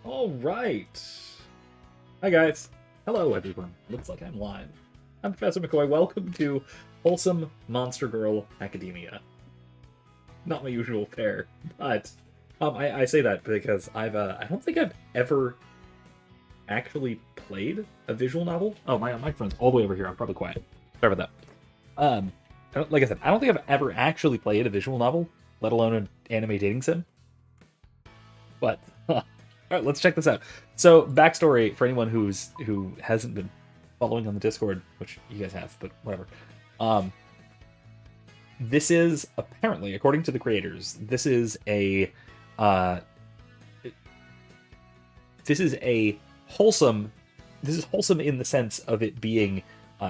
All right. Hi, guys. Hello, everyone. Looks like I'm live. I'm Professor McCoy. Welcome to Wholesome Monster Girl Academia. Not my usual fare, but I say that because I don't think I've ever actually played a visual novel. Oh, my microphone's all the way over here. I'm probably quiet. Sorry about that. Like I said, I don't think I've ever actually played a visual novel, let alone an anime dating sim. But all right, let's check this out. So, backstory for anyone who hasn't been following on the Discord, which you guys have, but whatever. This is apparently, according to the creators, this is a wholesome. This is wholesome in the sense of it being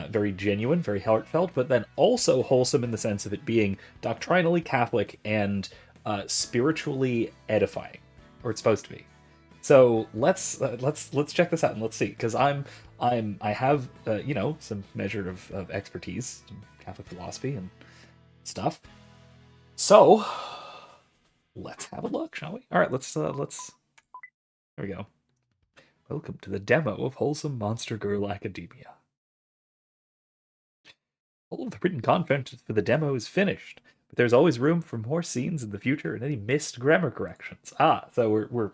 very genuine, very heartfelt, but then also wholesome in the sense of it being doctrinally Catholic and spiritually edifying, or it's supposed to be. So let's check this out and let's see, because I have some measure of expertise in Catholic philosophy and stuff. So let's have a look, shall we? All right, let's there we go. Welcome to the demo of Wholesome Monster Girl Academia. All of the written content for the demo is finished, but there's always room for more scenes in the future and any missed grammar corrections. So we're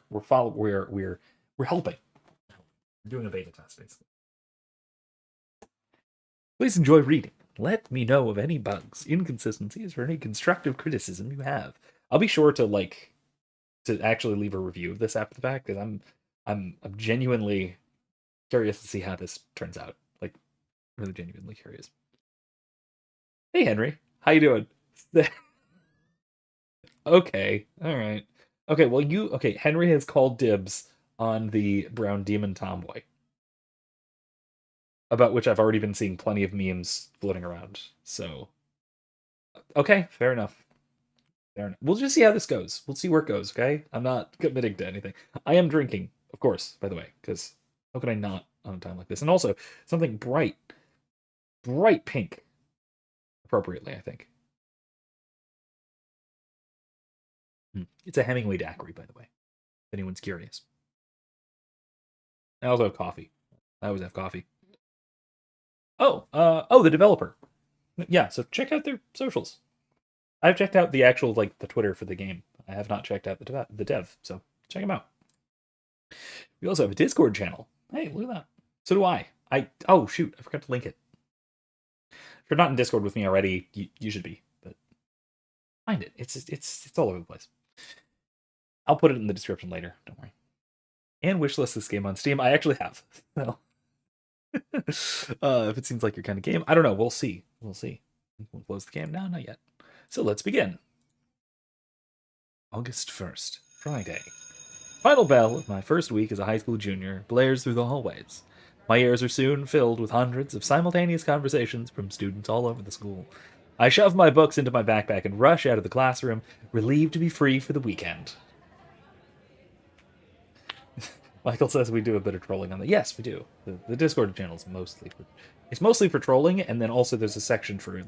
helping. We're doing a beta test, basically. Please enjoy reading. Let me know of any bugs, inconsistencies, or any constructive criticism you have. I'll be sure to actually leave a review of this after the fact, because I'm genuinely curious to see how this turns out. Like, really genuinely curious. Hey, Henry. How you doing? Okay. All right. Okay, well, Henry has called dibs on the brown demon tomboy, about which I've already been seeing plenty of memes floating around. So, okay, fair enough. Fair enough. We'll just see how this goes. We'll see where it goes, okay? I'm not committing to anything. I am drinking, of course, by the way, because how could I not on a time like this? And also, something bright pink, appropriately, I think. It's a Hemingway daiquiri, by the way, if anyone's curious. I also have coffee. I always have coffee. Oh, the developer. Yeah, so check out their socials. I've checked out the actual, the Twitter for the game. I have not checked out the dev, so check them out. We also have a Discord channel. Hey, look at that. So do I. Oh, shoot, I forgot to link it. If you're not in Discord with me already, you should be, but find it. It's all over the place. I'll put it in the description later, don't worry. And wishlist this game on Steam. I actually have. So, if it seems like your kind of game, I don't know. We'll see. We'll close the game now. Not yet. So let's begin. August 1st, Friday. Final bell of my first week as a high school junior blares through the hallways. My ears are soon filled with hundreds of simultaneous conversations from students all over the school. I shove my books into my backpack and rush out of the classroom, relieved to be free for the weekend. Michael says we do a bit of trolling on that. Yes, we do. The Discord channel is mostly for trolling, and then also there's a section for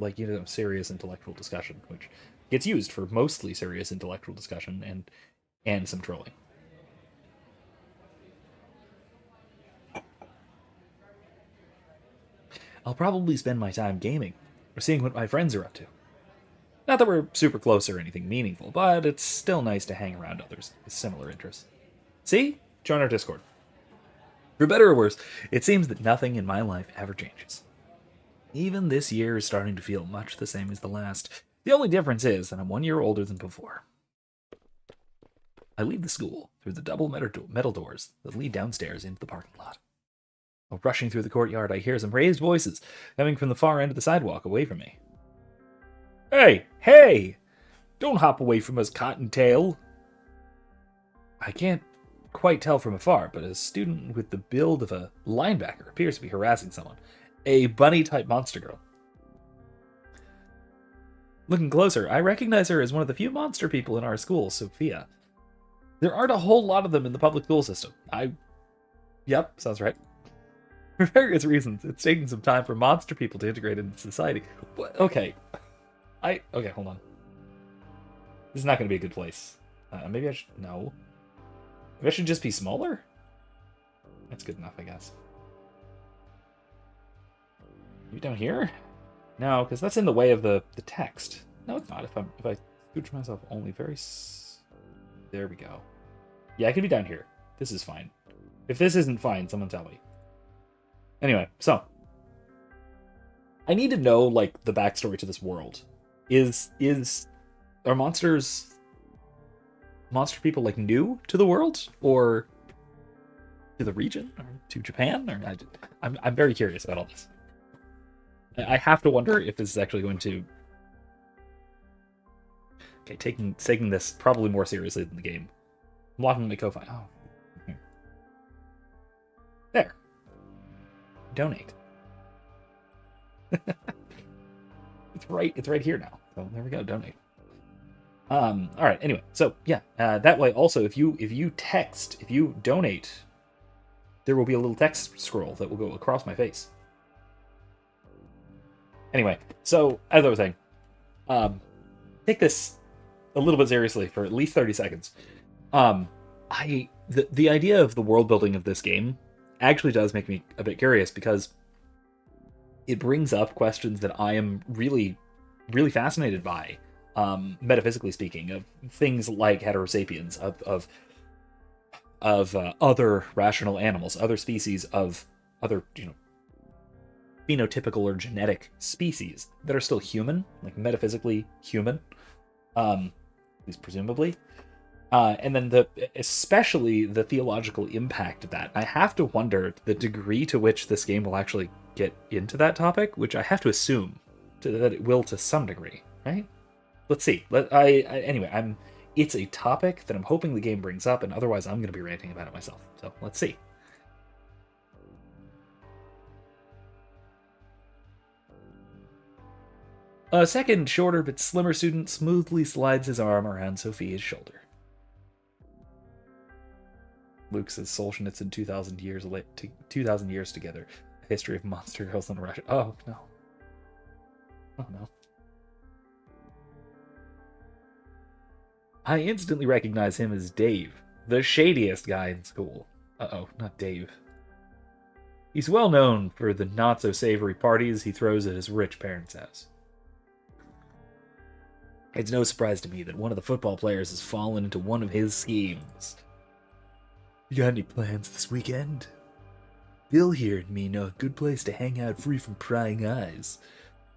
serious intellectual discussion, which gets used for mostly serious intellectual discussion and some trolling. I'll probably spend my time gaming or seeing what my friends are up to. Not that we're super close or anything meaningful, but it's still nice to hang around others with similar interests. See? Join our Discord. For better or worse, it seems that nothing in my life ever changes. Even this year is starting to feel much the same as the last. The only difference is that I'm 1 year older than before. I leave the school through the double metal doors that lead downstairs into the parking lot. While rushing through the courtyard, I hear some raised voices coming from the far end of the sidewalk away from me. Hey! Don't hop away from us, Cottontail! I can't quite tell from afar, but a student with the build of a linebacker appears to be harassing someone. A bunny-type monster girl. Looking closer, I recognize her as one of the few monster people in our school, Sophia. There aren't a whole lot of them in the public school system. Yep, sounds right. For various reasons, it's taking some time for monster people to integrate into society. Okay, hold on. This is not going to be a good place. Maybe I should... No. If it should just be smaller? That's good enough, I guess. Maybe down here? No, because that's in the way of the text. No, it's not. If I scooch myself only there we go. Yeah, I can be down here. This is fine. If this isn't fine, someone tell me. Anyway, so I need to know like the backstory to this world. Are monster people like new to the world, or to the region, or to Japan? Or I'm very curious about all this. I have to wonder if this is actually going to... Okay, taking this probably more seriously than the game. I'm locking my Ko-Fi. Oh. Here. There. Donate. It's right here now. So there we go, donate. Alright, anyway, so yeah, that way also if you donate, there will be a little text scroll that will go across my face. Anyway, so as I was saying, take this a little bit seriously for at least 30 seconds. The idea of the world building of this game actually does make me a bit curious, because it brings up questions that I am really, really fascinated by, metaphysically speaking, of things like heterosapiens, of other rational animals, other species of other, phenotypical or genetic species that are still human, like metaphysically human, at least presumably. And then especially the theological impact of that. I have to wonder the degree to which this game will actually get into that topic, which I have to assume that it will to some degree, right? Let's see. Anyway, it's a topic that I'm hoping the game brings up, and otherwise I'm going to be ranting about it myself. So let's see. A second, shorter but slimmer student smoothly slides his arm around Sophia's shoulder. Luke says Solzhenitsyn 2,000 years together. A history of monster girls in Russia. Oh no. Oh no. I instantly recognize him as Dave, the shadiest guy in school. Uh-oh, not Dave. He's well known for the not-so-savory parties he throws at his rich parents' house. It's no surprise to me that one of the football players has fallen into one of his schemes. You got any plans this weekend? Bill here and me know a good place to hang out free from prying eyes.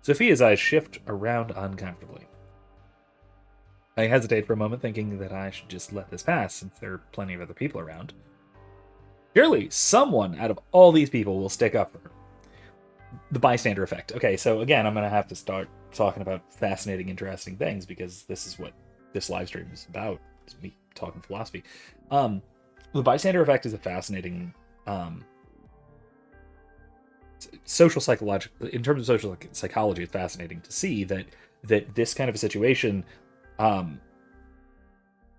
Sophia's eyes shift around uncomfortably. I hesitate for a moment, thinking that I should just let this pass, since there are plenty of other people around. Surely someone out of all these people will stick up for her. The bystander effect. Okay, so again, I'm going to have to start talking about fascinating, interesting things, because this is what this live stream is about. It's me talking philosophy. The bystander effect is a fascinating social psychological. In terms of social psychology, it's fascinating to see that this kind of a situation,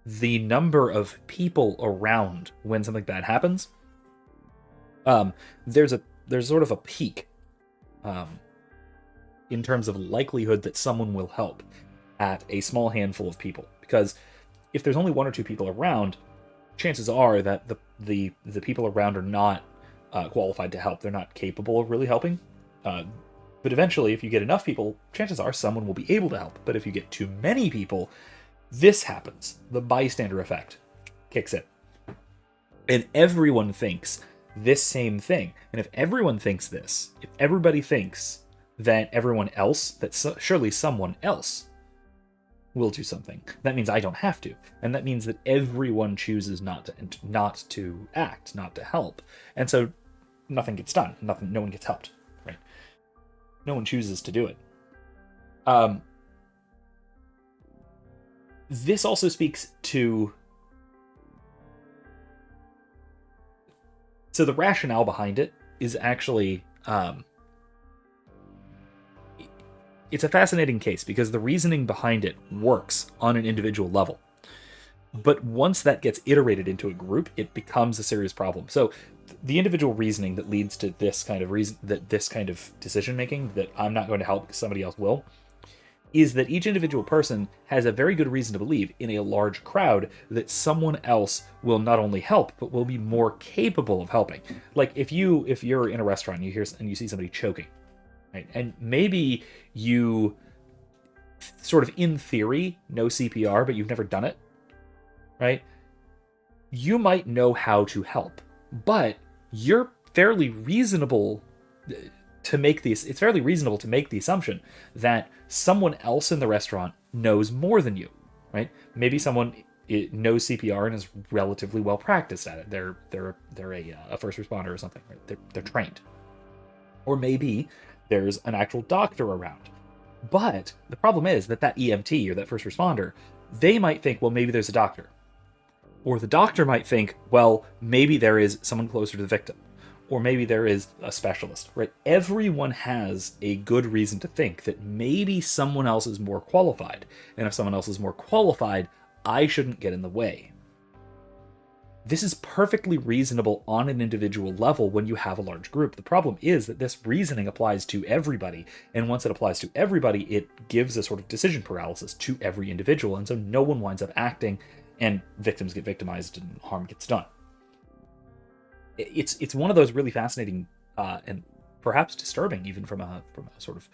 the number of people around when something bad happens, there's sort of a peak in terms of likelihood that someone will help at a small handful of people, because if there's only one or two people around, chances are that the people around are not qualified to help. They're not capable of really helping. But eventually, if you get enough people, chances are someone will be able to help. But if you get too many people, this happens. The bystander effect kicks in. And everyone thinks this same thing. And if everyone thinks this, if everybody thinks that everyone else, surely someone else will do something, that means I don't have to. And that means that everyone chooses not to act, not to help. And so nothing gets done. No one gets helped. Right? No one chooses to do it. This also speaks to... So the rationale behind it is actually... it's a fascinating case, because the reasoning behind it works on an individual level. But once that gets iterated into a group, it becomes a serious problem. So the individual reasoning that leads to this kind of decision making, that I'm not going to help because somebody else will, is that each individual person has a very good reason to believe in a large crowd that someone else will not only help but will be more capable of helping. Like if you're in a restaurant and you see somebody choking, right? And maybe you sort of in theory know CPR, but you've never done it, right? You might know how to help, but you're fairly reasonable to make these. It's fairly reasonable to make the assumption that someone else in the restaurant knows more than you, right? Maybe someone knows CPR and is relatively well practiced at it. They're a first responder or something. Right? They're trained, or maybe there's an actual doctor around. But the problem is that EMT or that first responder, they might think, well, maybe there's a doctor. Or the doctor might think, well, maybe there is someone closer to the victim. Or maybe there is a specialist, right? Everyone has a good reason to think that maybe someone else is more qualified. And if someone else is more qualified, I shouldn't get in the way. This is perfectly reasonable on an individual level when you have a large group. The problem is that this reasoning applies to everybody. And once it applies to everybody, it gives a sort of decision paralysis to every individual. And so no one winds up acting, and victims get victimized and harm gets done. It's one of those really fascinating and perhaps disturbing, even from a sort of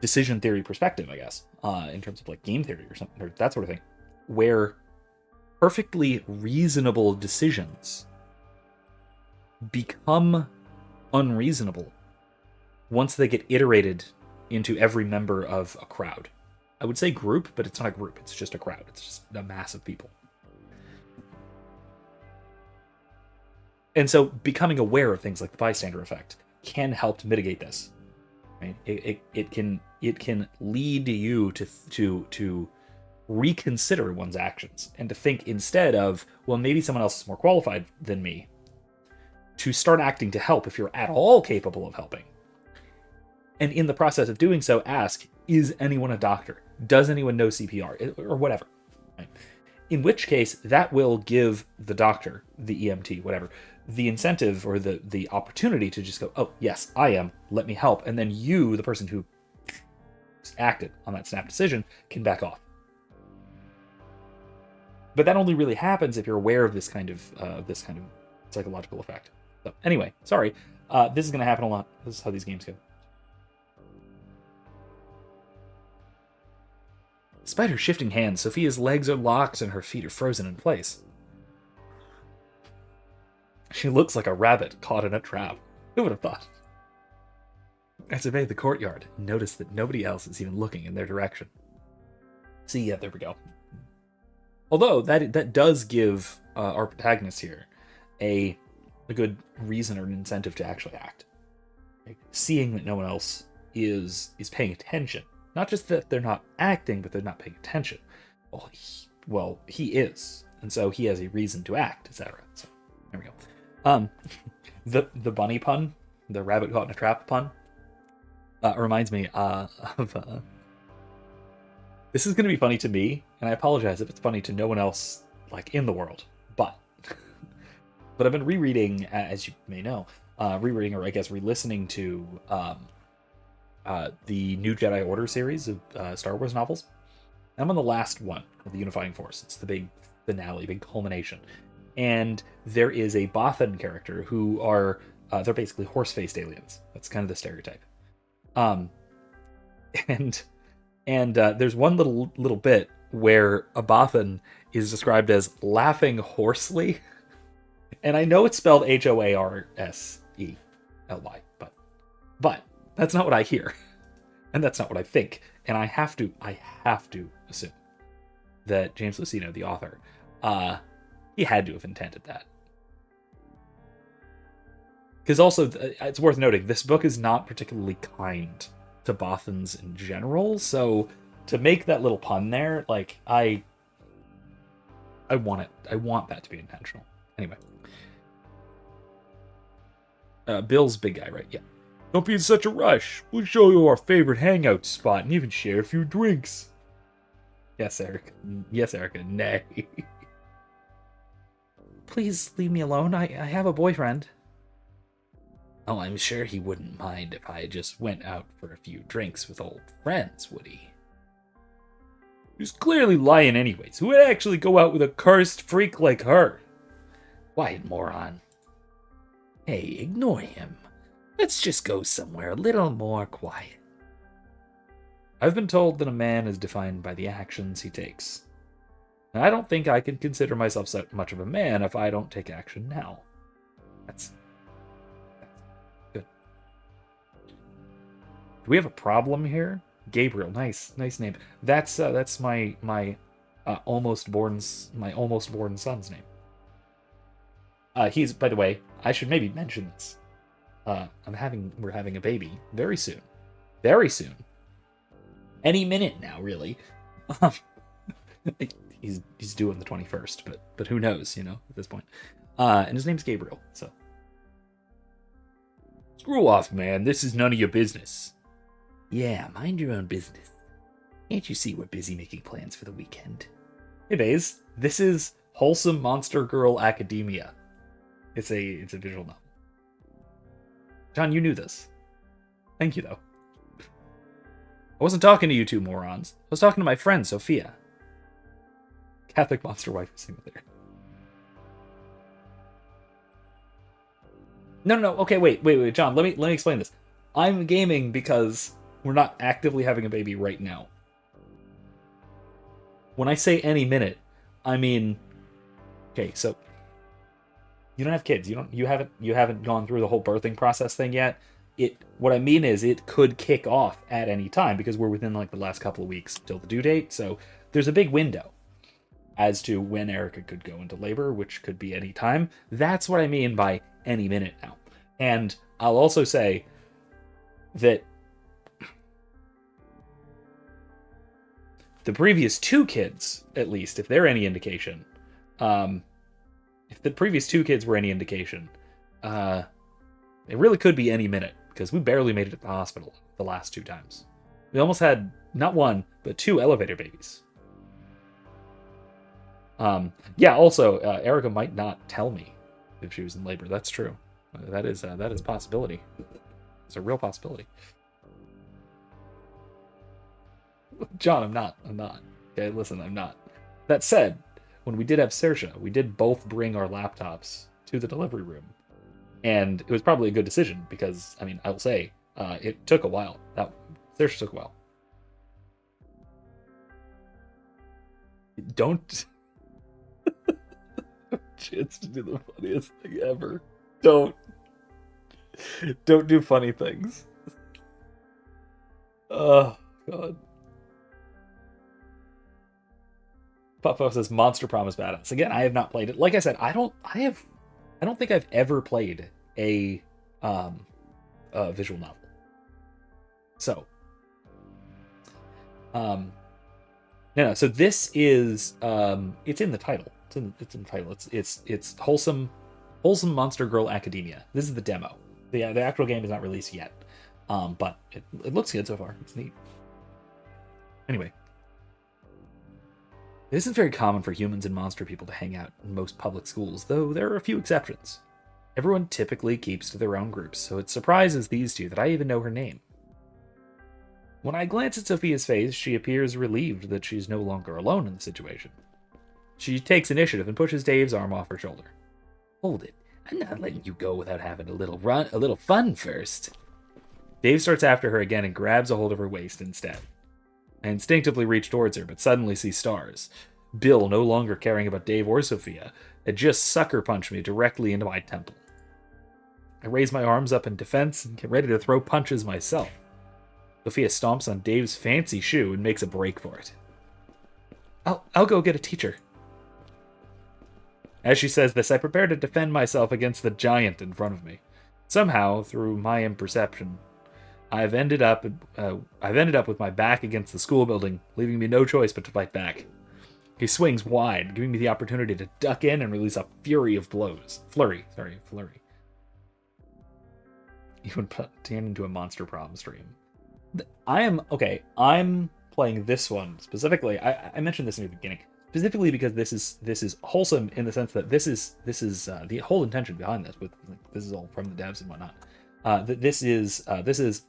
decision theory perspective, I guess, in terms of like game theory or something, or that sort of thing, where perfectly reasonable decisions become unreasonable once they get iterated into every member of a crowd. I would say group, but it's not a group. It's just a crowd. It's just a mass of people. And so becoming aware of things like the bystander effect can help to mitigate this. Right? It can lead you to reconsider one's actions and to think, instead of, well, maybe someone else is more qualified than me, to start acting to help if you're at all capable of helping. And in the process of doing so, ask, is anyone a doctor? Does anyone know CPR? Or whatever. Right? In which case, that will give the doctor, the EMT, whatever, the incentive or the opportunity to just go, oh, yes, I am, let me help. And then you, the person who acted on that snap decision, can back off. But that only really happens if you're aware of this kind of psychological effect. So anyway, sorry. This is going to happen a lot. This is how these games go. Despite her shifting hands, Sophia's legs are locked and her feet are frozen in place. She looks like a rabbit caught in a trap. Who would have thought? I survey the courtyard and notice that nobody else is even looking in their direction. See, yeah, there we go. Although that does give our protagonist here a good reason or an incentive to actually act. Like, seeing that no one else is paying attention. Not just that they're not acting, but they're not paying attention. Well, he is, and so he has a reason to act, etc. So there we go. The bunny pun, the rabbit caught in a trap pun, reminds me of. This is going to be funny to me, and I apologize if it's funny to no one else, like, in the world. But I've been rereading, as you may know, rereading, or I guess re-listening to the New Jedi Order series of Star Wars novels. I'm on the last one of the Unifying Force. It's the big finale, big culmination. And there is a Bothan character who are, they're basically horse-faced aliens. That's kind of the stereotype. And there's one little bit where a Bothan is described as laughing hoarsely. And I know it's spelled HOARSELY, but that's not what I hear. And that's not what I think. And I have to assume that James Luceno, the author, he had to have intended that. Because also, it's worth noting, this book is not particularly kind to Bothans in general, so to make that little pun there, like, I want it. I want that to be intentional. Anyway. Bill's big guy, right? Yeah. Don't be in such a rush. We'll show you our favorite hangout spot and even share a few drinks. Yes, Erica. Yes, Erica. Nay. Please leave me alone. I have a boyfriend. Oh, I'm sure he wouldn't mind if I just went out for a few drinks with old friends, would he? He's clearly lying anyways. Who would actually go out with a cursed freak like her? Quiet, moron. Hey, ignore him. Let's just go somewhere a little more quiet. I've been told that a man is defined by the actions he takes. And I don't think I can consider myself so much of a man if I don't take action now. That's good. Do we have a problem here? Gabriel, nice name. That's my almost born son's name. He's, by the way, I should maybe mention this. We're having a baby very soon. Very soon. Any minute now, really. He's due on the 21st, but who knows, at this point. And his name's Gabriel, so. Screw off, man. This is none of your business. Yeah, mind your own business. Can't you see we're busy making plans for the weekend? Hey, Baze. This is Wholesome Monster Girl Academia. It's a visual novel. John, you knew this. Thank you, though. I wasn't talking to you two morons. I was talking to my friend, Sophia. Catholic monster wife simulator. No. Okay, wait, John. Let me explain this. I'm gaming because we're not actively having a baby right now. When I say any minute, I mean, okay, so you don't have kids. You haven't gone through the whole birthing process thing yet. What I mean is it could kick off at any time because we're within like the last couple of weeks till the due date. So there's a big window as to when Erica could go into labor, which could be any time. That's what I mean by any minute now. And I'll also say that the previous two kids, at least, if they're any indication, if the previous two kids were any indication, it really could be any minute, because we barely made it to the hospital the last two times. We almost had not one, but two elevator babies. Yeah, also, Erica might not tell me if she was in labor. That's true. That is a possibility. It's a real possibility. John, I'm not. Okay, listen, I'm not. That said, when we did have Saoirse, we did both bring our laptops to the delivery room. And it was probably a good decision because, I mean, I will say, it took a while. Saoirse took a while. Don't... Chance to do the funniest thing ever. Don't do funny things. Oh, God. Puffo says Monster Promise Badass. Again, I have not played it. Like I said, I don't think I've ever played a visual novel. So, no. So this is it's in the title. It's in the title. It's Wholesome Monster Girl Academia. This is the demo. The actual game is not released yet. But it looks good so far. It's neat. Anyway. It isn't very common for humans and monster people to hang out in most public schools, though there are a few exceptions. Everyone typically keeps to their own groups, so it surprises these two that I even know her name. When I glance at Sophia's face, she appears relieved that she's no longer alone in the situation. She takes initiative and pushes Dave's arm off her shoulder. Hold it. I'm not letting you go without having a little fun first. Dave starts after her again and grabs a hold of her waist instead. I instinctively reach towards her, but suddenly see stars. Bill, no longer caring about Dave or Sophia, had just sucker punched me directly into my temple. I raise my arms up in defense and get ready to throw punches myself. Sophia stomps on Dave's fancy shoe and makes a break for it. I'll go get a teacher. As she says this, I prepare to defend myself against the giant in front of me. Somehow, through my imperception, I've ended up with my back against the school building, leaving me no choice but to fight back. He swings wide, giving me the opportunity to duck in and release a fury of blows. Flurry. You would put Dan into a Monster Prom stream. I'm playing this one specifically. I mentioned this in the beginning, specifically because this is wholesome in the sense that this is the whole intention behind this. This is all from the devs and whatnot. this is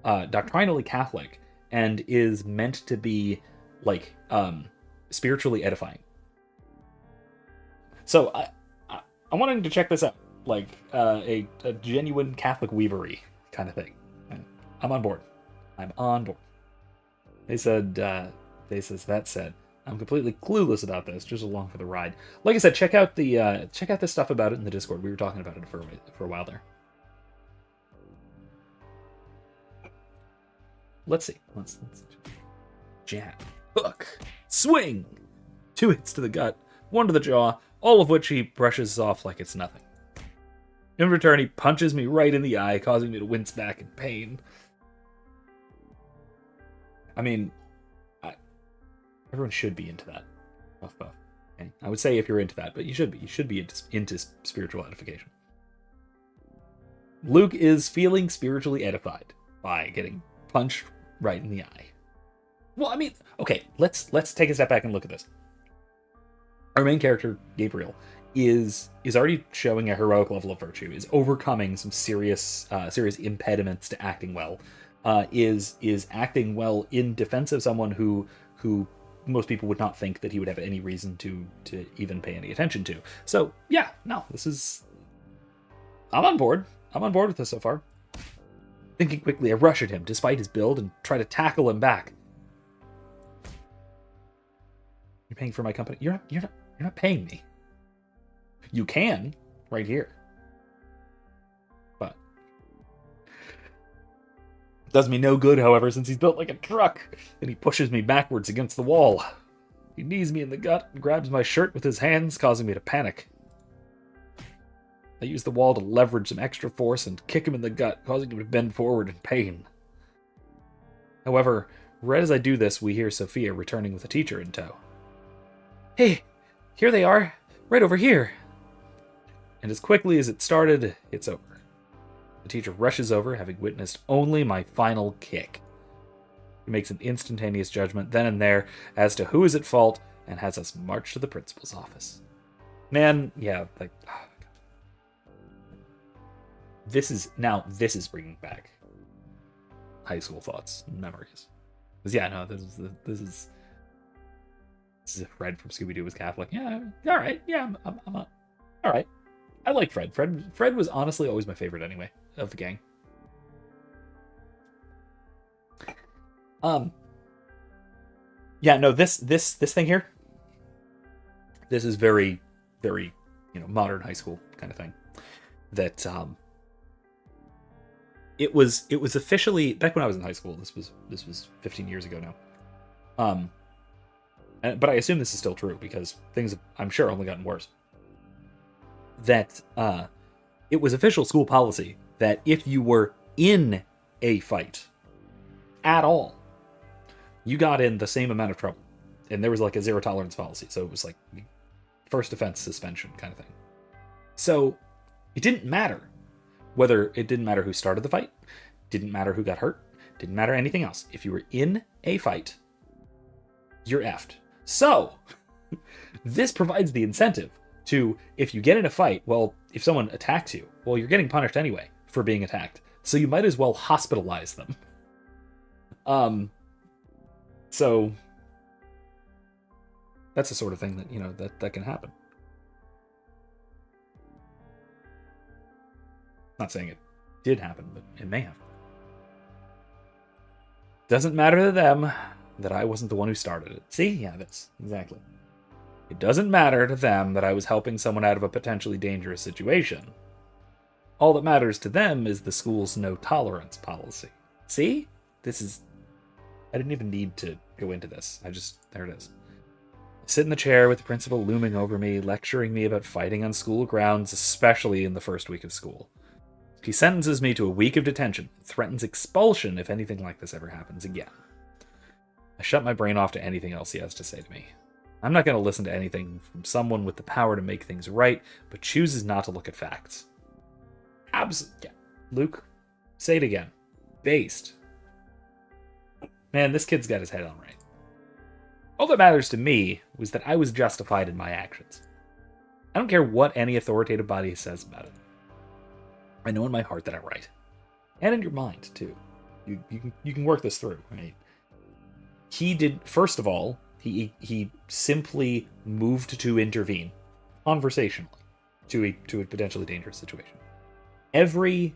doctrinally Catholic and is meant to be like spiritually edifying. So I wanted to check this out, like a genuine Catholic weavery kind of thing. I'm on board. I'm on board. They said, that said, I'm completely clueless about this, just along for the ride. Like I said, check out the stuff about it in the Discord. We were talking about it for a while there. Let's see. Let's jab, hook, swing. 2 hits to the gut, 1 to the jaw, all of which he brushes off like it's nothing. In return, he punches me right in the eye, causing me to wince back in pain. I mean, everyone should be into that. Buff. Okay? I would say if you're into that, but you should be. You should be into spiritual edification. Luke is feeling spiritually edified by getting punched right in the eye. Well, I mean, okay, let's take a step back and look at this. Our main character, Gabriel, is already showing a heroic level of virtue, is overcoming some serious impediments to acting well, is acting well in defense of someone who most people would not think that he would have any reason to even pay any attention to. So yeah, no, I'm on board. I'm on board with this so far. Thinking quickly, I rush at him despite his build and try to tackle him back. You're paying for my company. You're not paying me. You can right here, but it does me no good, however, since he's built like a truck and he pushes me backwards against the wall. He knees me in the gut and grabs my shirt with his hands, causing me to panic. I use the wall to leverage some extra force and kick him in the gut, causing him to bend forward in pain. However, right as I do this, we hear Sophia returning with a teacher in tow. Hey, here they are, right over here. And as quickly as it started, it's over. The teacher rushes over, having witnessed only my final kick. He makes an instantaneous judgment then and there as to who is at fault and has us march to the principal's office. Man, yeah, like... This is bringing back high school thoughts and memories. Because yeah, no, this is if Fred from Scooby-Doo was Catholic. Yeah, all right, yeah, I'm all right. I like Fred. Fred was honestly always my favorite anyway of the gang. Yeah, no, this thing here. This is very, very, modern high school kind of thing. That it was officially back when I was in high school. This was 15 years ago now. But I assume this is still true because things have, I'm sure, only gotten worse. That it was official school policy that if you were in a fight at all, you got in the same amount of trouble. And there was like a zero tolerance policy. So it was like first offense suspension kind of thing. So it didn't matter who started the fight, didn't matter who got hurt, didn't matter anything else. If you were in a fight, you're effed. So this provides the incentive to, if you get in a fight, well, if someone attacks you, well, you're getting punished anyway for being attacked. So you might as well hospitalize them. So that's the sort of thing that, that can happen. Not saying it did happen, but it may have. Doesn't matter to them that I wasn't the one who started it. See? Yeah, that's exactly. It doesn't matter to them that I was helping someone out of a potentially dangerous situation. All that matters to them is the school's no tolerance policy. See? I didn't even need to go into this. There it is. I sit in the chair with the principal looming over me, lecturing me about fighting on school grounds, especially in the first week of school. He sentences me to a week of detention and threatens expulsion if anything like this ever happens again. I shut my brain off to anything else he has to say to me. I'm not going to listen to anything from someone with the power to make things right, but chooses not to look at facts. Yeah. Luke, say it again. Based. Man, this kid's got his head on right. All that matters to me was that I was justified in my actions. I don't care what any authoritative body says about it. I know in my heart that I'm right. and in your mind too. You can work this through, right? He did, first of all, he simply moved to intervene conversationally to a potentially dangerous situation. Every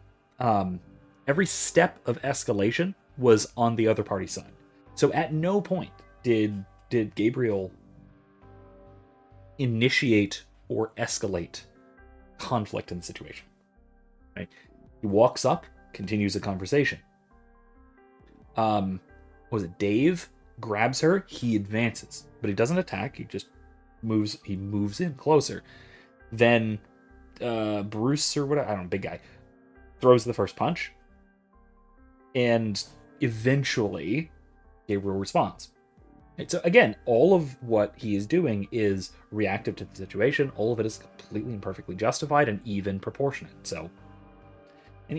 every step of escalation was on the other party's side. So at no point did Gabriel initiate or escalate conflict in the situation. Right? He walks up, continues the conversation. Was it Dave grabs her? He advances, but he doesn't attack. He just moves. He moves in closer. Then Bruce or whatever, I don't know, big guy, throws the first punch, and eventually Gabriel responds. And so again, all of what he is doing is reactive to the situation. All of it is completely and perfectly justified and even proportionate. So, and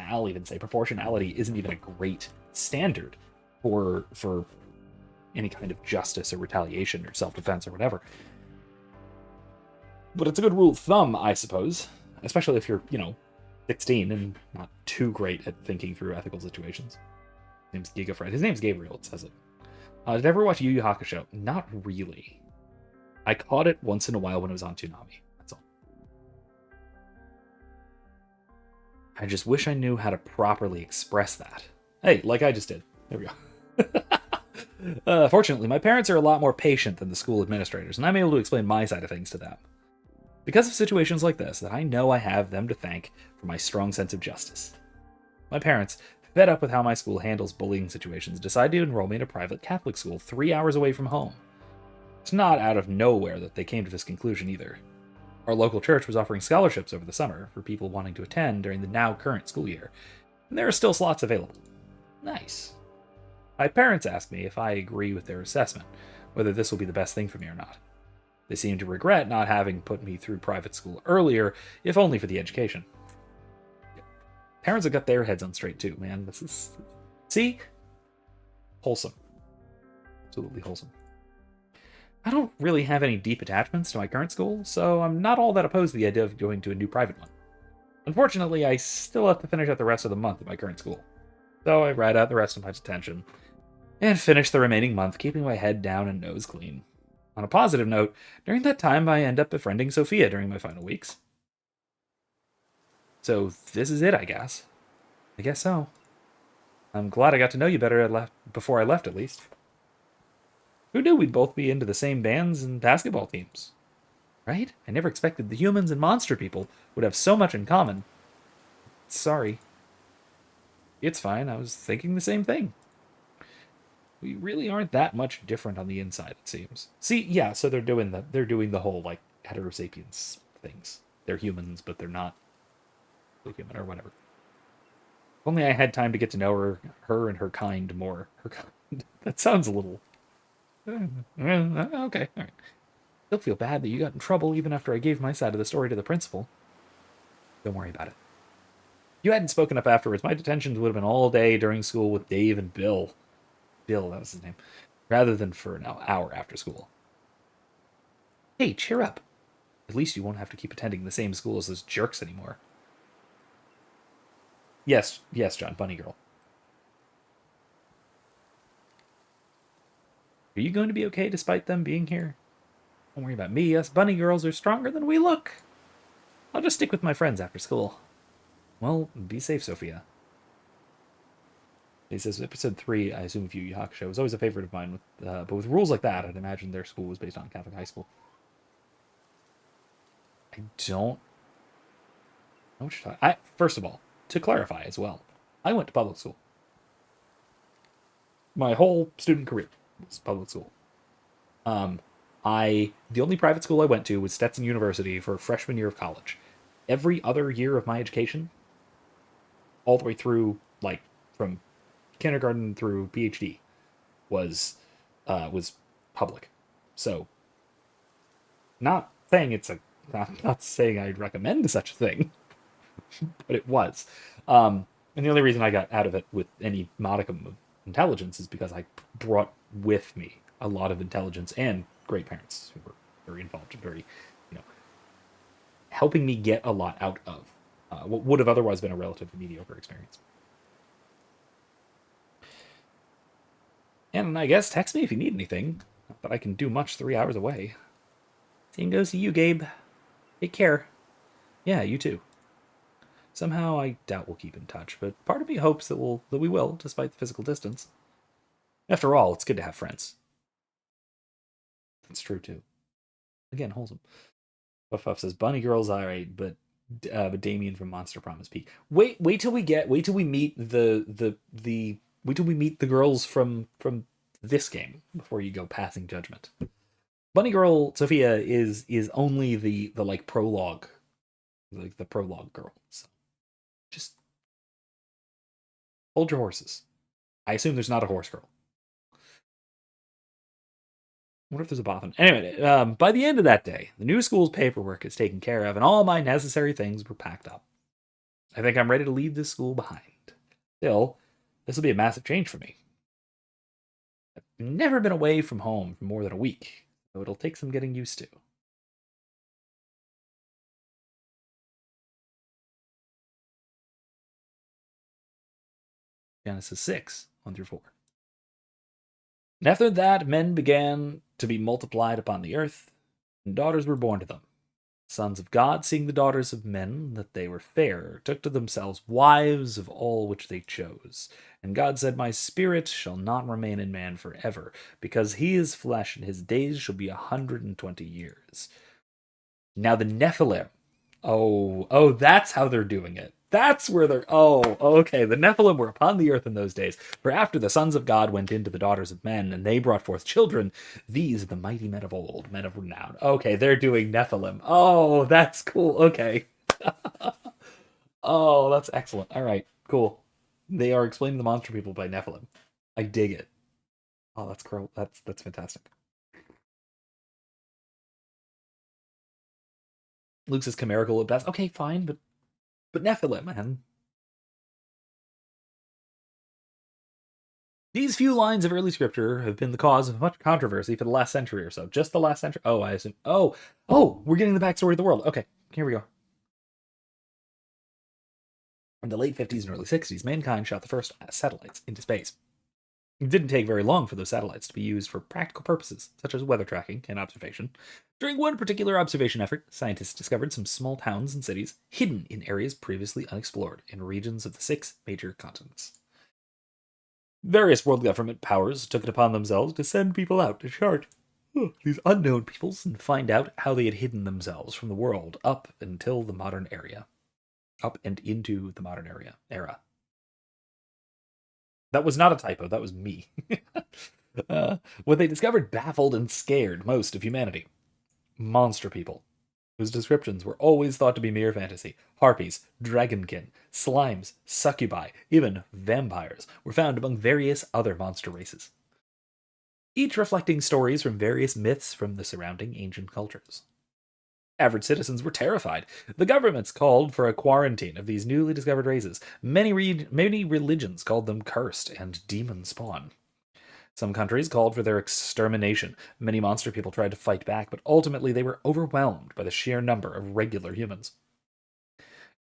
I'll even say proportionality isn't even a great standard for any kind of justice or retaliation or self-defense or whatever. But it's a good rule of thumb, I suppose, especially if you're, 16 and not too great at thinking through ethical situations. His name's Gigafred. His name's Gabriel, it says it. Did I ever watch Yu Yu Hakusho? Not really. I caught it once in a while when it was on Toonami. That's all. I just wish I knew how to properly express that. Hey, like I just did. There we go. Fortunately, my parents are a lot more patient than the school administrators, and I'm able to explain my side of things to them. Because of situations like this, that I know I have them to thank for my strong sense of justice. My parents, fed up with how my school handles bullying situations, decided to enroll me in a private Catholic school 3 hours away from home. It's not out of nowhere that they came to this conclusion either. Our local church was offering scholarships over the summer for people wanting to attend during the now current school year, and there are still slots available. Nice. My parents asked me if I agree with their assessment, whether this will be the best thing for me or not. They seem to regret not having put me through private school earlier, if only for the education. Parents have got their heads on straight too, man. This is... See? Wholesome. Absolutely wholesome. I don't really have any deep attachments to my current school, so I'm not all that opposed to the idea of going to a new private one. Unfortunately, I still have to finish out the rest of the month at my current school. So I ride out the rest of my detention, and finish the remaining month keeping my head down and nose clean. On a positive note, during that time I end up befriending Sophia during my final weeks. So this is it, I guess. I guess so. I'm glad I got to know you better before I left, at least. Who knew we'd both be into the same bands and basketball teams? Right? I never expected the humans and monster people would have so much in common. Sorry. It's fine, I was thinking the same thing. We really aren't that much different on the inside, it seems. See, yeah, so they're doing the whole, like, heterosapiens things. They're humans, but they're not human or whatever. If only I had time to get to know her and her kind more. Her kind. That sounds a little... Okay, alright. Still feel bad that you got in trouble even after I gave my side of the story to the principal. Don't worry about it. If you hadn't spoken up afterwards, my detentions would have been all day during school with Dave and Bill. Bill, that was his name. Rather than for an hour after school. Hey, cheer up. At least you won't have to keep attending the same school as those jerks anymore. Yes, John, bunny girl. Are you going to be okay despite them being here? Don't worry about me. Us bunny girls are stronger than we look. I'll just stick with my friends after school. Well, be safe, Sophia. He says, episode 3, I assume of Yu Yu Hakusho, was always a favorite of mine. But with rules like that, I'd imagine their school was based on Catholic high school. I don't know what you're talking. First of all, to clarify as well, I went to public school. My whole student career was public school. The only private school I went to was Stetson University for freshman year of college. Every other year of my education, all the way through, like, from kindergarten through PhD, was public. So, not saying not saying I'd recommend such a thing, but it was. And the only reason I got out of it with any modicum of intelligence is because I brought with me a lot of intelligence and great parents who were very involved and very, helping me get a lot out of what would have otherwise been a relatively mediocre experience. And I guess text me if you need anything. Not that I can do much 3 hours away. Same goes to you, Gabe. Take care. Yeah, you too. Somehow I doubt we'll keep in touch, but part of me hopes that we will, despite the physical distance. After all, it's good to have friends. That's true too. Again, wholesome. Puff Puff says Bunny Girl's alright, but Damien from Monster Promise Peak. Wait till we meet wait till we meet the girls from this game before you go passing judgment. Bunny Girl Sophia is only the like prologue, like the prologue girl. So just hold your horses. I assume there's not a horse girl. I wonder if there's a boffin. Anyway, by the end of that day, the new school's paperwork is taken care of, and all my necessary things were packed up. I think I'm ready to leave this school behind. Still, this will be a massive change for me. I've never been away from home for more than a week, so it'll take some getting used to. Genesis 6, 1 through 4. And after that, men began to be multiplied upon the earth, and daughters were born to them. Sons of God, seeing the daughters of men, that they were fair, took to themselves wives of all which they chose. And God said, My spirit shall not remain in man forever, because he is flesh, and his days shall be 120 years. Now the Nephilim. Oh, that's how they're doing it. That's where they're. Oh, okay. The Nephilim were upon the earth in those days. For after the sons of God went into the daughters of men, and they brought forth children, these are the mighty men of old, men of renown. Okay, they're doing Nephilim. Oh, that's cool. Okay. Oh, that's excellent. All right, cool. They are explaining the monster people by Nephilim. I dig it. Oh, that's cool. That's fantastic. Luke says chimerical at best. Okay, fine, but Nephilim, man. These few lines of early scripture have been the cause of much controversy for the last century or so. Just the last century. Oh, I assume. Oh, we're getting the backstory of the world. Okay, here we go. In the late 50s and early 60s, mankind shot the first satellites into space. It didn't take very long for those satellites to be used for practical purposes, such as weather tracking and observation. During one particular observation effort, scientists discovered some small towns and cities hidden in areas previously unexplored in regions of the 6 major continents. Various world government powers took it upon themselves to send people out to chart these unknown peoples and find out how they had hidden themselves from the world up until the modern era. Up and into the modern era. That was not a typo, that was me. What they discovered baffled and scared most of humanity. Monster people, whose descriptions were always thought to be mere fantasy. Harpies, dragonkin, slimes, succubi, even vampires were found among various other monster races, each reflecting stories from various myths from the surrounding ancient cultures. Average citizens were terrified. The governments called for a quarantine of these newly discovered races. Many religions called them cursed and demon spawn. Some countries called for their extermination. Many monster people tried to fight back, but ultimately they were overwhelmed by the sheer number of regular humans.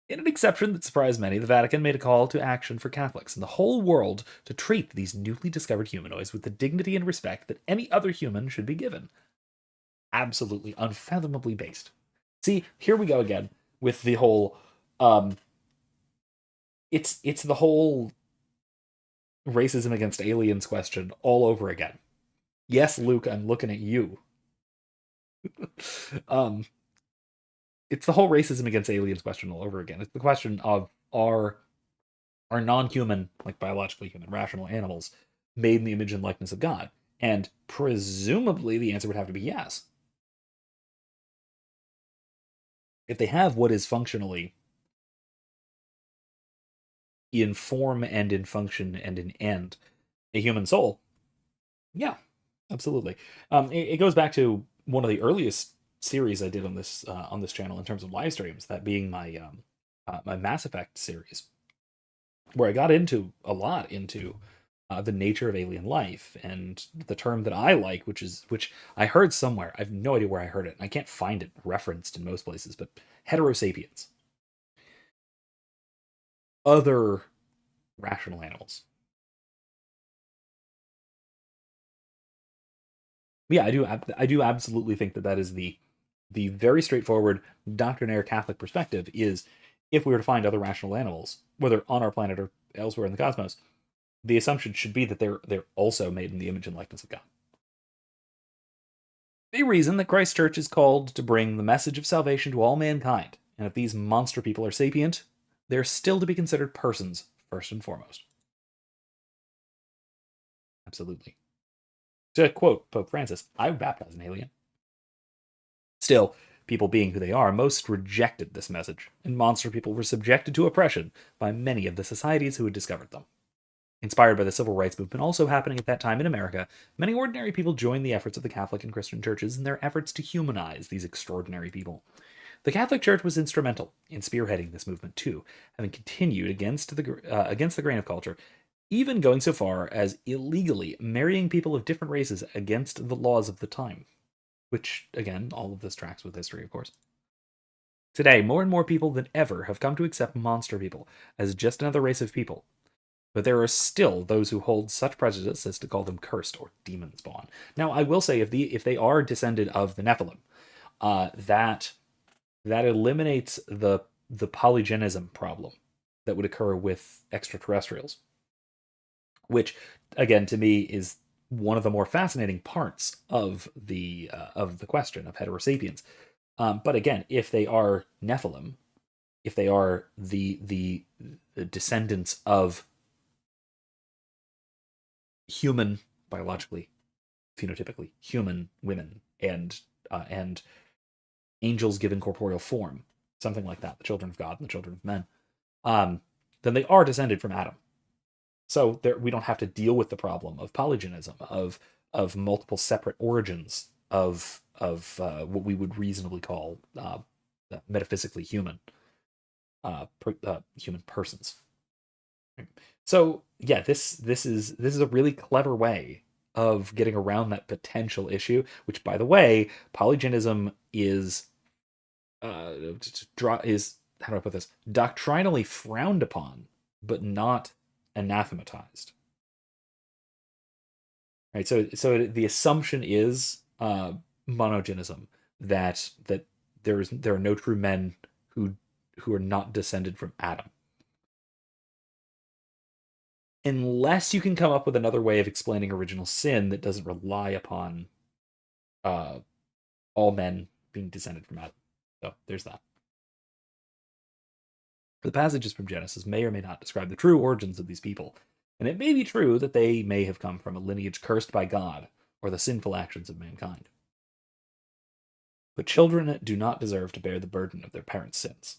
In an exception that surprised many, the Vatican made a call to action for Catholics and the whole world to treat these newly discovered humanoids with the dignity and respect that any other human should be given. Absolutely unfathomably based. See, here we go again with the whole it's the whole racism against aliens question all over again. Yes, Luke, I'm looking at you. It's the whole racism against aliens question all over again. It's the question of are non-human, like biologically human, rational animals made in the image and likeness of God? And presumably the answer would have to be yes. If they have what is functionally in form and in function and in end a human soul, yeah, absolutely. It goes back to one of the earliest series I did on this channel in terms of live streams, that being my Mass Effect series, where I got into a lot into the nature of alien life and the term that I like, which I heard somewhere. I have no idea where I heard it, and I can't find it referenced in most places, but heterosapiens, other rational animals. Yeah, I do absolutely think that that is the very straightforward doctrinaire Catholic perspective is if we were to find other rational animals, whether on our planet or elsewhere in the cosmos, the assumption should be that they're also made in the image and likeness of God. A reason that Christ's church is called to bring the message of salvation to all mankind. And if these monster people are sapient, they're still to be considered persons first and foremost. Absolutely. To quote Pope Francis, I would baptize an alien. Still, people being who they are, most rejected this message, and monster people were subjected to oppression by many of the societies who had discovered them. Inspired by the civil rights movement also happening at that time in America, many ordinary people joined the efforts of the Catholic and Christian churches in their efforts to humanize these extraordinary people. The Catholic Church was instrumental in spearheading this movement too, having continued against the grain of culture, even going so far as illegally marrying people of different races against the laws of the time. Which, again, all of this tracks with history, of course. Today, more and more people than ever have come to accept monster people as just another race of people. But there are still those who hold such prejudice as to call them cursed or demon spawn. Now, I will say, if they are descended of the Nephilim, that eliminates the polygenism problem that would occur with extraterrestrials, which, again, to me is one of the more fascinating parts of the question of heterosapiens. But again, if they are Nephilim, if they are the descendants of human, biologically, phenotypically human women and angels given corporeal form, something like that, the children of God and the children of men, then they are descended from Adam. So there, we don't have to deal with the problem of polygenism, of multiple separate origins of what we would reasonably call metaphysically human human persons. So yeah, this is a really clever way of getting around that potential issue. Which, by the way, polygenism is is, how do I put this, doctrinally frowned upon, but not anathematized. Right. So the assumption is monogenism, that there are no true men who are not descended from Adam. Unless you can come up with another way of explaining original sin that doesn't rely upon uh, all men being descended from Adam. So there's that. The passages from Genesis may or may not describe the true origins of these people, and it may be true that they may have come from a lineage cursed by God or the sinful actions of mankind. But children do not deserve to bear the burden of their parents' sins.